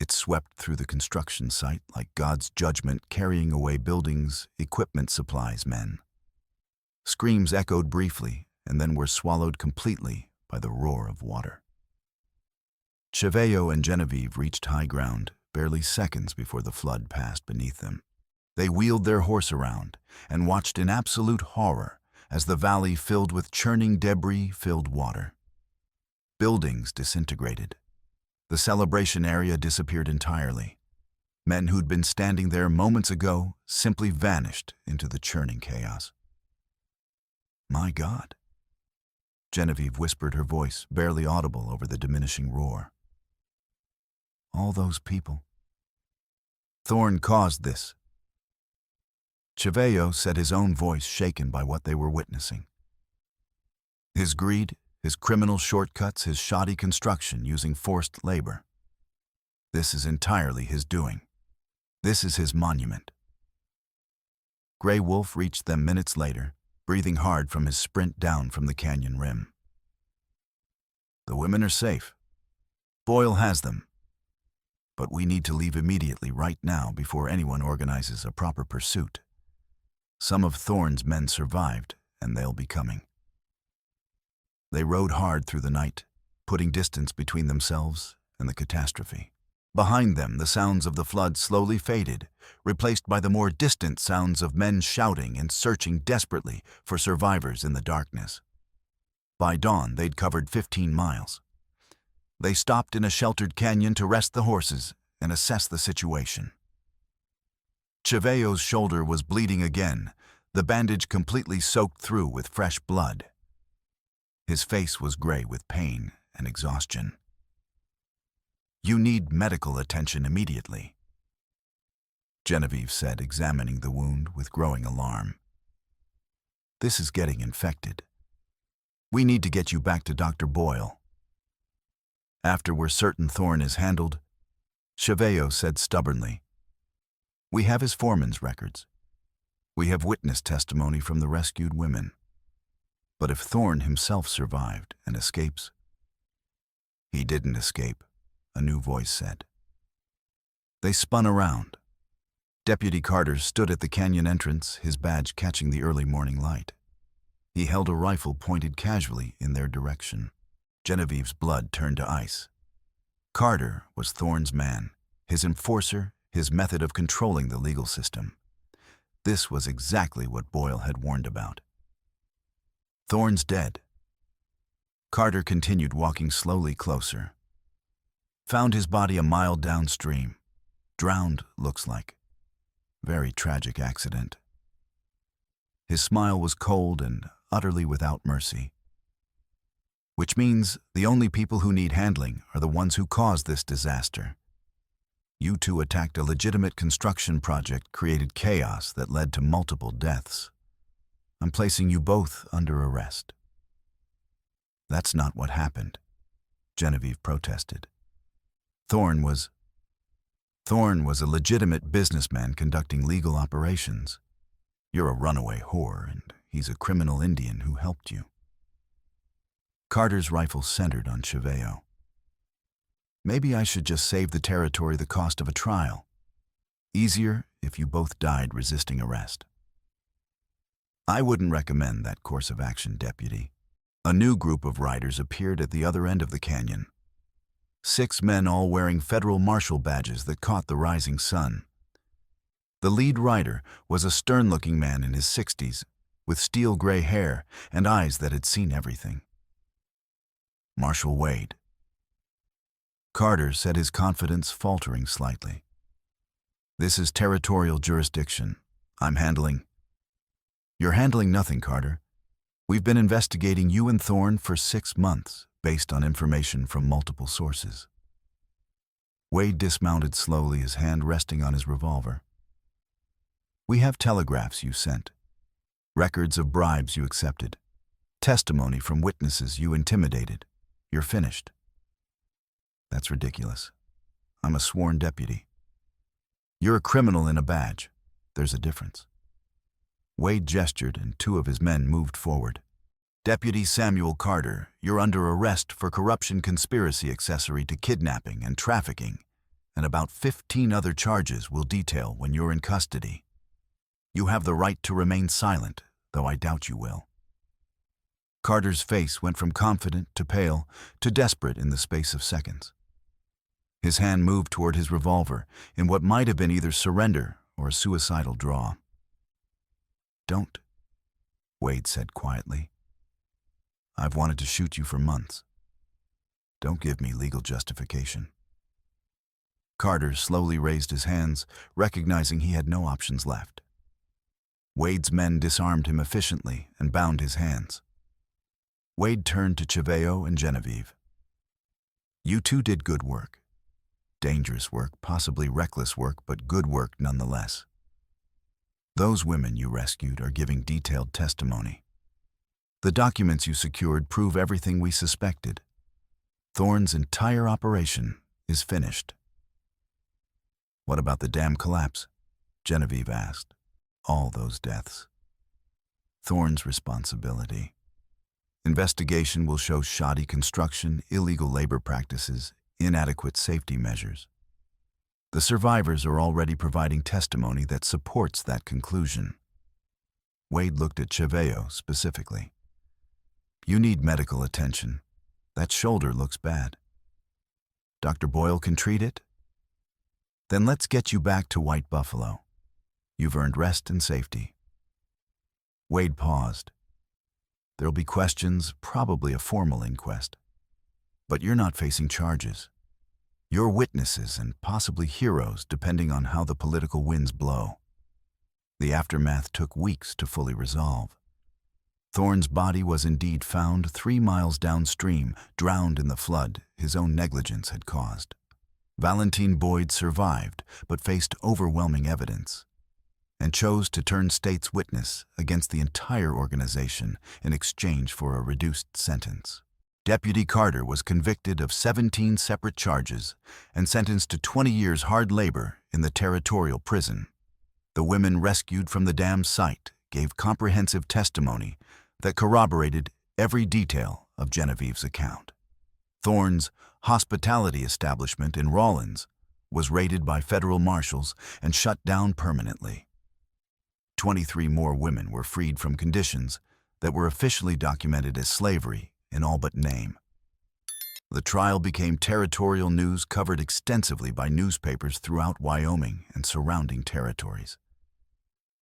It swept through the construction site like God's judgment, carrying away buildings, equipment, supplies, men. Screams echoed briefly and then were swallowed completely by the roar of water. Cheyenne and Genevieve reached high ground barely seconds before the flood passed beneath them. They wheeled their horse around and watched in absolute horror as the valley filled with churning debris-filled water. Buildings disintegrated. The celebration area disappeared entirely. Men who'd been standing there moments ago simply vanished into the churning chaos. "My God," Genevieve whispered, her voice barely audible over the diminishing roar. "All those people. Thorn caused this." Cheyenne said, his own voice shaken by what they were witnessing. His greed, his criminal shortcuts, his shoddy construction using forced labor. This is entirely his doing. This is his monument. Gray Wolf reached them minutes later, breathing hard from his sprint down from the canyon rim. "The women are safe. Boyle has them. But we need to leave immediately right now before anyone organizes a proper pursuit. Some of Thorn's men survived, and they'll be coming." They rode hard through the night, putting distance between themselves and the catastrophe. Behind them, the sounds of the flood slowly faded, replaced by the more distant sounds of men shouting and searching desperately for survivors in the darkness. By dawn, they'd covered 15 miles. They stopped in a sheltered canyon to rest the horses and assess the situation. Cheyenne's shoulder was bleeding again, the bandage completely soaked through with fresh blood. His face was gray with pain and exhaustion. "You need medical attention immediately," Genevieve said, examining the wound with growing alarm. "This is getting infected. We need to get you back to Dr. Boyle." "After we're certain Thorn is handled," Cheyenne said stubbornly. "We have his foreman's records. We have witness testimony from the rescued women. But if Thorn himself survived and escapes—" "He didn't escape," a new voice said. They spun around. Deputy Carter stood at the canyon entrance, his badge catching the early morning light. He held a rifle pointed casually in their direction. Genevieve's blood turned to ice. Carter was Thorn's man, his enforcer, his method of controlling the legal system. This was exactly what Boyle had warned about. "Thorn's dead." Carter continued walking slowly closer. "Found his body a mile downstream. Drowned, looks like. Very tragic accident." His smile was cold and utterly without mercy. "Which means the only people who need handling are the ones who caused this disaster. You two attacked a legitimate construction project, created chaos that led to multiple deaths. I'm placing you both under arrest." "That's not what happened," Genevieve protested. Thorn was a legitimate businessman conducting legal operations. You're a runaway whore, and he's a criminal Indian who helped you." Carter's rifle centered on Cheyenne. "Maybe I should just save the territory the cost of a trial. Easier if you both died resisting arrest." "I wouldn't recommend that course of action, Deputy." A new group of riders appeared at the other end of the canyon. 6 men, all wearing federal marshal badges that caught the rising sun. The lead rider was a stern-looking man in his 60s, with steel-gray hair and eyes that had seen everything. "Marshal Wade." Carter said, his confidence faltering slightly. "This is territorial jurisdiction. I'm handling—" "You're handling nothing, Carter. We've been investigating you and Thorn for 6 months, based on information from multiple sources." Wade dismounted slowly, his hand resting on his revolver. "We have telegraphs you sent, records of bribes you accepted, testimony from witnesses you intimidated. You're finished." "That's ridiculous. I'm a sworn deputy." "You're a criminal in a badge. There's a difference." Wade gestured, and 2 of his men moved forward. "Deputy Samuel Carter, you're under arrest for corruption conspiracy accessory to kidnapping and trafficking, and about 15 other charges we'll detail when you're in custody. You have the right to remain silent, though I doubt you will." Carter's face went from confident to pale to desperate in the space of seconds. His hand moved toward his revolver in what might have been either surrender or a suicidal draw. "Don't," Wade said quietly. "I've wanted to shoot you for months. Don't give me legal justification." Carter slowly raised his hands, recognizing he had no options left. Wade's men disarmed him efficiently and bound his hands. Wade turned to Cheveo and Genevieve. "You two did good work. Dangerous work, possibly reckless work, but good work nonetheless. Those women you rescued are giving detailed testimony. The documents you secured prove everything we suspected. Thorne's entire operation is finished." "What about the dam collapse?" Genevieve asked. "All those deaths." "Thorne's responsibility. Investigation will show shoddy construction, illegal labor practices, inadequate safety measures. The survivors are already providing testimony that supports that conclusion." Wade looked at Cheveo specifically. "You need medical attention. That shoulder looks bad. Dr. Boyle can treat it? Then let's get you back to White Buffalo. You've earned rest and safety." Wade paused. "There'll be questions, probably a formal inquest. But you're not facing charges. You're witnesses and possibly heroes depending on how the political winds blow. The aftermath took weeks to fully resolve. Thorne's body was indeed found 3 miles downstream, drowned in the flood his own negligence had caused. Valentine Boyd survived, but faced overwhelming evidence, and chose to turn state's witness against the entire organization in exchange for a reduced sentence. Deputy Carter was convicted of 17 separate charges and sentenced to 20 years hard labor in the territorial prison. The women rescued from the dam site gave comprehensive testimony that corroborated every detail of Genevieve's account. Thorne's hospitality establishment in Rawlins was raided by federal marshals and shut down permanently. 23 more women were freed from conditions that were officially documented as slavery in all but name. The trial became territorial news covered extensively by newspapers throughout Wyoming and surrounding territories.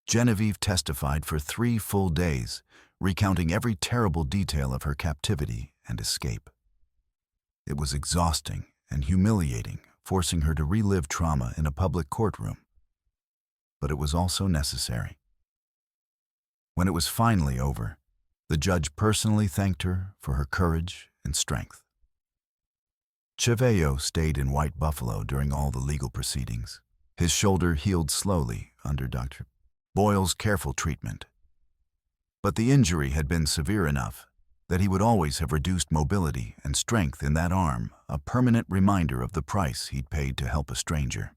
Genevieve testified for 3 full days, recounting every terrible detail of her captivity and escape. It was exhausting and humiliating, forcing her to relive trauma in a public courtroom. But it was also necessary. When it was finally over, the judge personally thanked her for her courage and strength. Cheveo stayed in White Buffalo during all the legal proceedings. His shoulder healed slowly under Dr. Boyle's careful treatment. But the injury had been severe enough that he would always have reduced mobility and strength in that arm, a permanent reminder of the price he'd paid to help a stranger.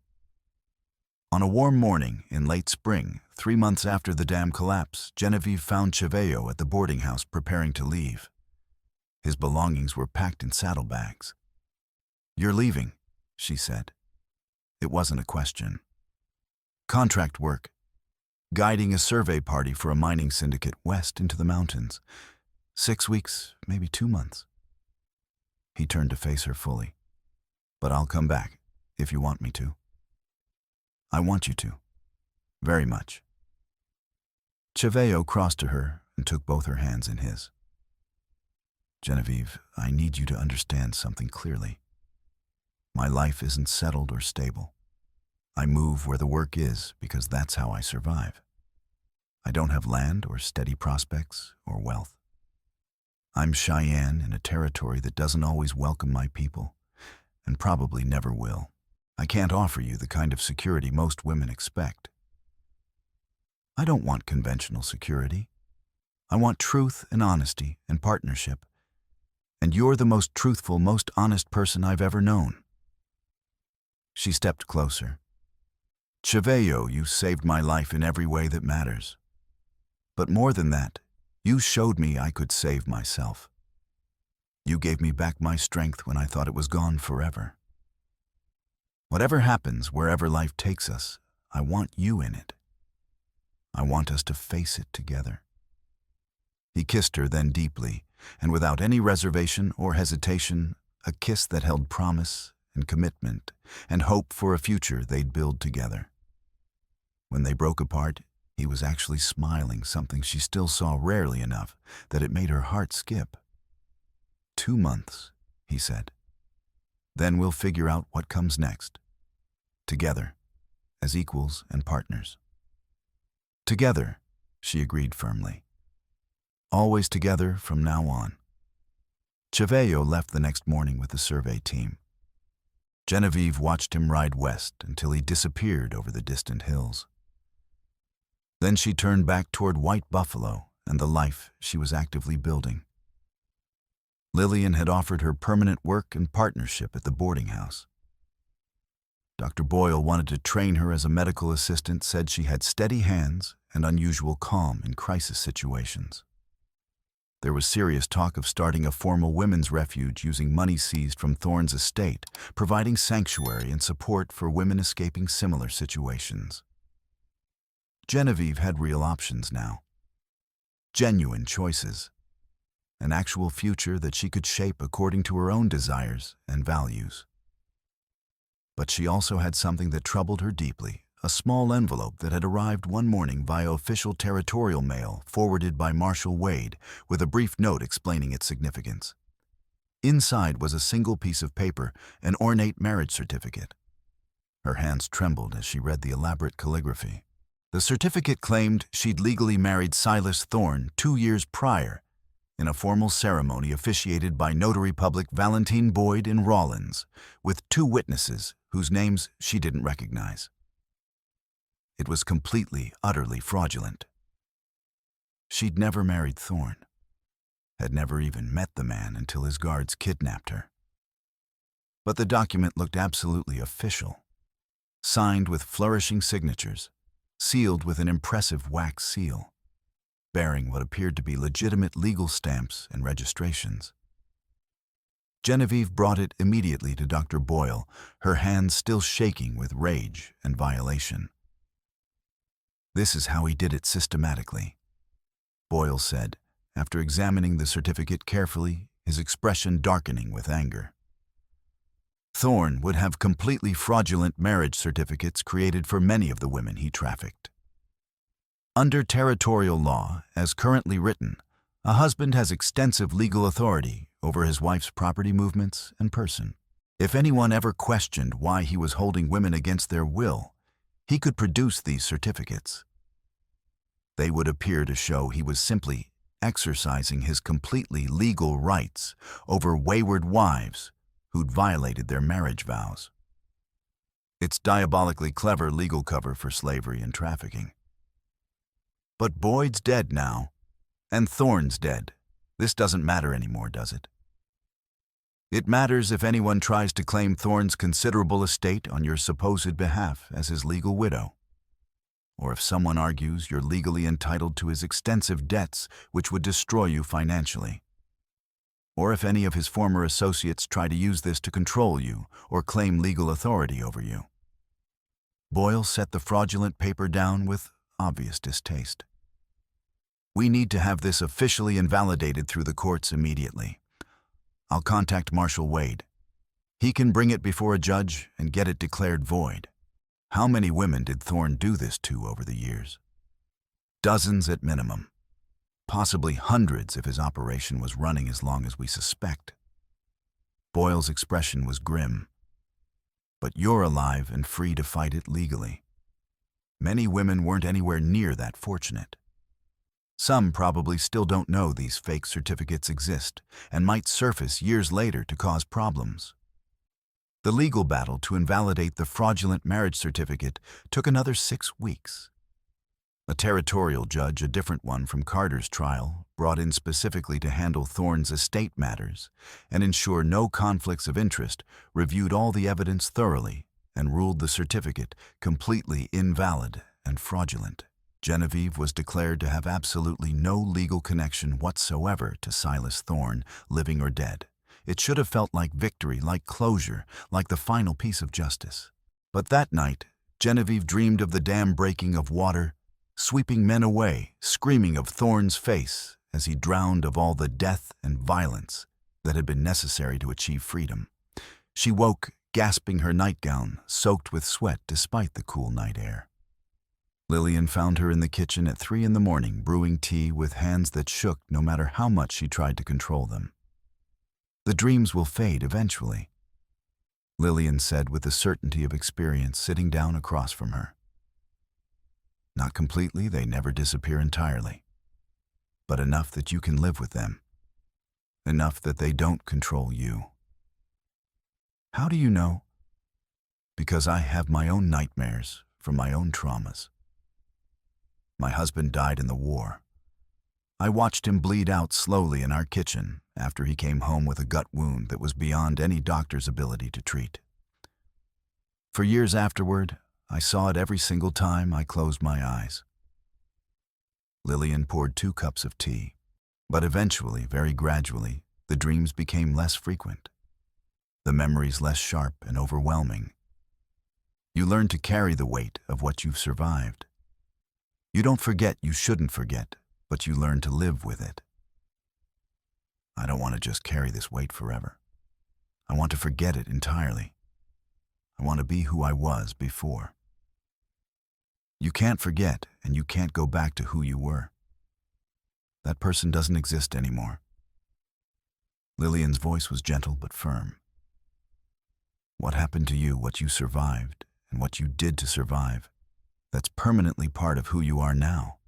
On a warm morning in late spring, 3 months after the dam collapse, Genevieve found Cheveo at the boarding house preparing to leave. His belongings were packed in saddlebags. "You're leaving," she said. It wasn't a question. "Contract work. Guiding a survey party for a mining syndicate west into the mountains. 6 weeks, maybe 2 months." He turned to face her fully. "But I'll come back, if you want me to." "I want you to. Very much." Cheveo crossed to her and took both her hands in his. "Genevieve, I need you to understand something clearly. My life isn't settled or stable. I move where the work is because that's how I survive. I don't have land or steady prospects or wealth. I'm Cheyenne in a territory that doesn't always welcome my people, and probably never will. I can't offer you the kind of security most women expect. I don't want conventional security. I want truth and honesty and partnership. And you're the most truthful, most honest person I've ever known." She stepped closer. "Cheveo, you saved my life in every way that matters. But more than that, you showed me I could save myself. You gave me back my strength when I thought it was gone forever. Whatever happens, wherever life takes us, I want you in it. I want us to face it together." He kissed her then deeply, and without any reservation or hesitation, a kiss that held promise and commitment and hope for a future they'd build together. When they broke apart, he was actually smiling, something she still saw rarely enough that it made her heart skip. 2 months, he said. Then we'll figure out what comes next. Together, as equals and partners. Together, she agreed firmly. Always together from now on. Cheyenne left the next morning with the survey team. Genevieve watched him ride west until he disappeared over the distant hills. Then she turned back toward White Buffalo and the life she was actively building. Lillian had offered her permanent work and partnership at the boarding house. Dr. Boyle wanted to train her as a medical assistant, said she had steady hands and unusual calm in crisis situations. There was serious talk of starting a formal women's refuge using money seized from Thorne's estate, providing sanctuary and support for women escaping similar situations. Genevieve had real options now. Genuine choices. An actual future that she could shape according to her own desires and values. But she also had something that troubled her deeply, a small envelope that had arrived one morning via official territorial mail forwarded by Marshal Wade with a brief note explaining its significance. Inside was a single piece of paper, an ornate marriage certificate. Her hands trembled as she read the elaborate calligraphy. The certificate claimed she'd legally married Silas Thorne 2 years prior, in a formal ceremony officiated by Notary Public Valentine Boyd in Rawlins, with 2 witnesses whose names she didn't recognize. It was completely, utterly fraudulent. She'd never married Thorne, had never even met the man until his guards kidnapped her. But the document looked absolutely official, signed with flourishing signatures, sealed with an impressive wax seal, bearing what appeared to be legitimate legal stamps and registrations. Genevieve brought it immediately to Dr. Boyle, her hands still shaking with rage and violation. "This is how he did it systematically," Boyle said, after examining the certificate carefully, his expression darkening with anger. Thorne would have completely fraudulent marriage certificates created for many of the women he trafficked. Under territorial law, as currently written, a husband has extensive legal authority over his wife's property movements and person. If anyone ever questioned why he was holding women against their will, he could produce these certificates. They would appear to show he was simply exercising his completely legal rights over wayward wives who'd violated their marriage vows. It's diabolically clever legal cover for slavery and trafficking. But Boyd's dead now, and Thorne's dead. This doesn't matter anymore, does it? It matters if anyone tries to claim Thorne's considerable estate on your supposed behalf as his legal widow, or if someone argues you're legally entitled to his extensive debts which would destroy you financially, or if any of his former associates try to use this to control you or claim legal authority over you. Boyle set the fraudulent paper down with obvious distaste. "We need to have this officially invalidated through the courts immediately. I'll contact Marshal Wade. He can bring it before a judge and get it declared void." How many women did Thorne do this to over the years? Dozens at minimum. Possibly hundreds if his operation was running as long as we suspect. Boyle's expression was grim. But you're alive and free to fight it legally. Many women weren't anywhere near that fortunate. Some probably still don't know these fake certificates exist and might surface years later to cause problems. The legal battle to invalidate the fraudulent marriage certificate took another 6 weeks. A territorial judge, a different one from Carter's trial, brought in specifically to handle Thorne's estate matters and ensure no conflicts of interest, reviewed all the evidence thoroughly and ruled the certificate completely invalid and fraudulent. Genevieve was declared to have absolutely no legal connection whatsoever to Silas Thorne, living or dead. It should have felt like victory, like closure, like the final piece of justice. But that night, Genevieve dreamed of the dam breaking of water, sweeping men away, screaming of Thorne's face as he drowned of all the death and violence that had been necessary to achieve freedom. She woke, gasping, her nightgown soaked with sweat despite the cool night air. Lillian found her in the kitchen at 3 a.m, brewing tea with hands that shook no matter how much she tried to control them. "The dreams will fade eventually," Lillian said with the certainty of experience, sitting down across from her. "Not completely, they never disappear entirely, but enough that you can live with them, enough that they don't control you." "How do you know?" "Because I have my own nightmares from my own traumas. My husband died in the war. I watched him bleed out slowly in our kitchen after he came home with a gut wound that was beyond any doctor's ability to treat. For years afterward, I saw it every single time I closed my eyes." Lillian poured 2 cups of tea, but eventually, very gradually, the dreams became less frequent, the memories less sharp and overwhelming. You learn to carry the weight of what you've survived. You don't forget you shouldn't forget, but you learn to live with it. "I don't want to just carry this weight forever. I want to forget it entirely. I want to be who I was before." You can't forget, and you can't go back to who you were. That person doesn't exist anymore. Lillian's voice was gentle but firm. What happened to you, what you survived, and what you did to survive, that's permanently part of who you are now.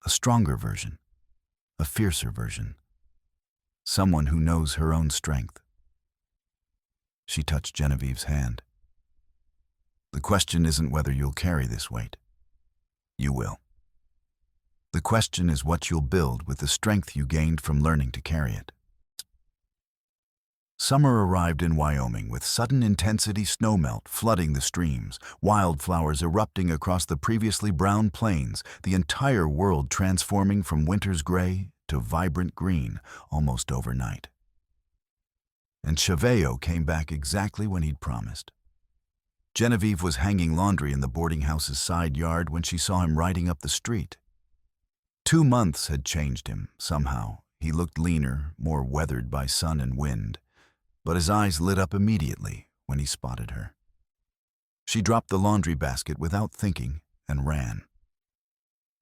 A stronger version, a fiercer version, someone who knows her own strength. She touched Genevieve's hand. "The question isn't whether you'll carry this weight. You will. The question is what you'll build with the strength you gained from learning to carry it." Summer arrived in Wyoming with sudden intensity snowmelt flooding the streams, wildflowers erupting across the previously brown plains, the entire world transforming from winter's gray to vibrant green almost overnight. And Cheyenne came back exactly when he'd promised. Genevieve was hanging laundry in the boarding house's side yard when she saw him riding up the street. 2 months had changed him, somehow. He looked leaner, more weathered by sun and wind, but his eyes lit up immediately when he spotted her. She dropped the laundry basket without thinking and ran.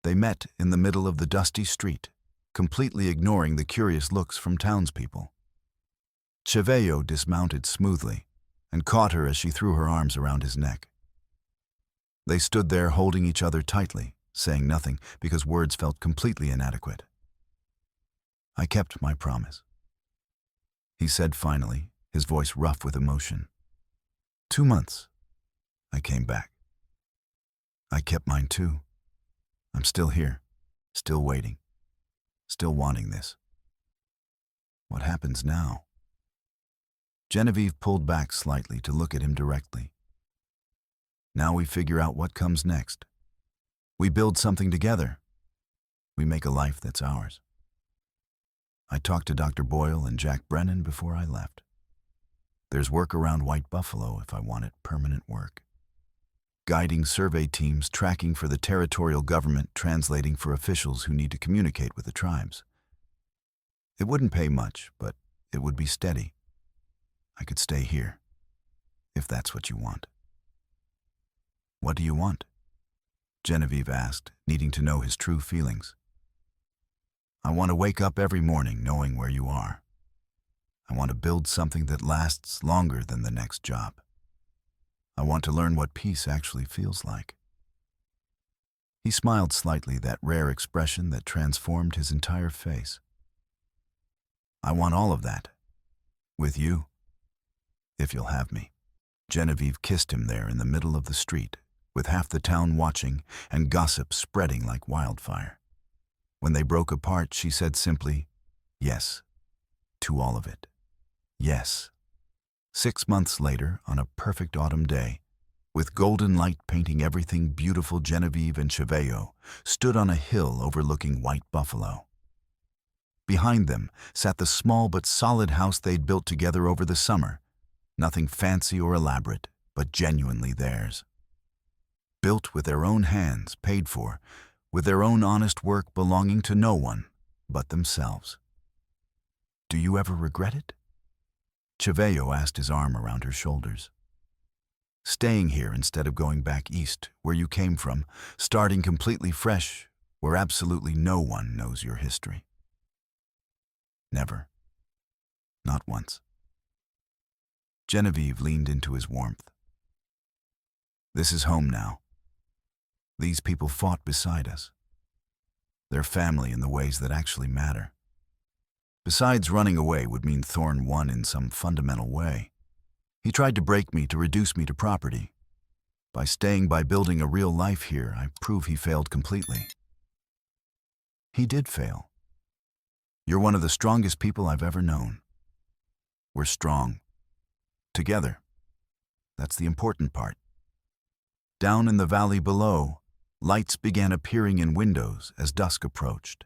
They met in the middle of the dusty street, completely ignoring the curious looks from townspeople. Cheyenne dismounted smoothly and caught her as she threw her arms around his neck. They stood there holding each other tightly, saying nothing because words felt completely inadequate. "I kept my promise," he said finally, his voice rough with emotion. 2 months. I came back. I kept mine too. I'm still here, still waiting, still wanting this. What happens now? Genevieve pulled back slightly to look at him directly. Now we figure out what comes next. We build something together. We make a life that's ours. I talked to Dr. Boyle and Jack Brennan before I left. There's work around White Buffalo if I want it, permanent work. Guiding survey teams, tracking for the territorial government, translating for officials who need to communicate with the tribes. It wouldn't pay much, but it would be steady. I could stay here, if that's what you want. What do you want? Genevieve asked, needing to know his true feelings. I want to wake up every morning knowing where you are. I want to build something that lasts longer than the next job. I want to learn what peace actually feels like. He smiled slightly, that rare expression that transformed his entire face. I want all of that. With you. If you'll have me. Genevieve kissed him there in the middle of the street, with half the town watching and gossip spreading like wildfire. When they broke apart, she said simply, yes, to all of it. Yes. 6 months later, on a perfect autumn day, with golden light painting everything beautiful, Genevieve and Cheyenne stood on a hill overlooking White Buffalo. Behind them sat the small but solid house they'd built together over the summer, nothing fancy or elaborate, but genuinely theirs. Built with their own hands, paid for, with their own honest work belonging to no one but themselves. Do you ever regret it? Cheveo asked, his arm around her shoulders. Staying here instead of going back east, where you came from, starting completely fresh, where absolutely no one knows your history. Never. Not once. Genevieve leaned into his warmth. This is home now. These people fought beside us. They're family in the ways that actually matter. Besides, running away would mean Thorne won in some fundamental way. He tried to break me, to reduce me to property. By staying, by building a real life here, I prove he failed completely. He did fail. You're one of the strongest people I've ever known. We're strong. Together. That's the important part. Down in the valley below, lights began appearing in windows as dusk approached.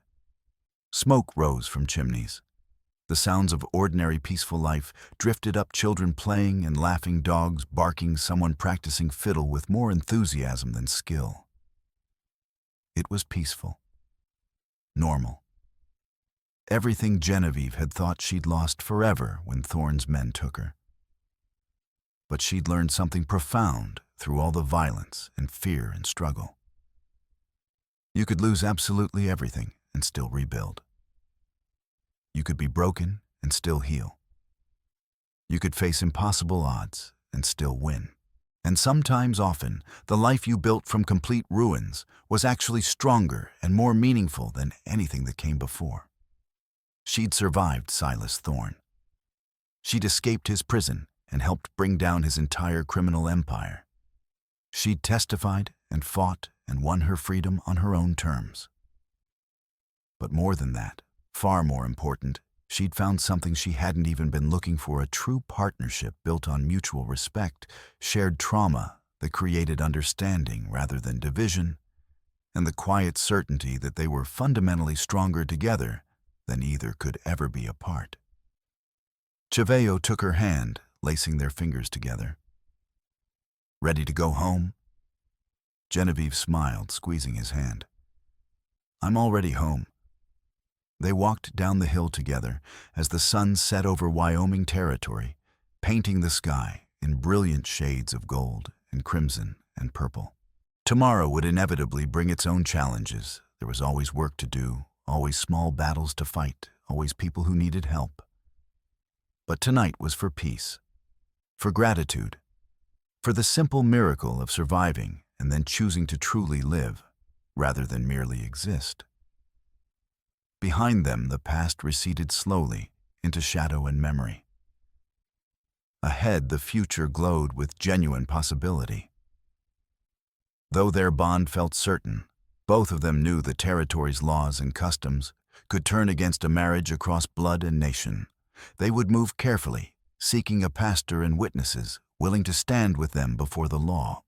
Smoke rose from chimneys. The sounds of ordinary peaceful life drifted up, children playing and laughing, dogs barking, someone practicing fiddle with more enthusiasm than skill. It was peaceful. Normal. Everything Genevieve had thought she'd lost forever when Thorne's men took her. But she'd learned something profound through all the violence and fear and struggle. You could lose absolutely everything and still rebuild. You could be broken and still heal. You could face impossible odds and still win. And sometimes, often, the life you built from complete ruins was actually stronger and more meaningful than anything that came before. She'd survived Silas Thorne. She'd escaped his prison and helped bring down his entire criminal empire. She'd testified and fought and won her freedom on her own terms. But more than that, far more important, she'd found something she hadn't even been looking for: a true partnership built on mutual respect, shared trauma that created understanding rather than division, and the quiet certainty that they were fundamentally stronger together than either could ever be apart. Cheveo took her hand, lacing their fingers together. Ready to go home? Genevieve smiled, squeezing his hand. I'm already home. They walked down the hill together as the sun set over Wyoming territory, painting the sky in brilliant shades of gold and crimson and purple. Tomorrow would inevitably bring its own challenges. There was always work to do, always small battles to fight, always people who needed help. But tonight was for peace, for gratitude, for the simple miracle of surviving and then choosing to truly live rather than merely exist. Behind them, the past receded slowly into shadow and memory. Ahead, the future glowed with genuine possibility. Though their bond felt certain, both of them knew the territory's laws and customs could turn against a marriage across blood and nation. They would move carefully, seeking a pastor and witnesses willing to stand with them before the law.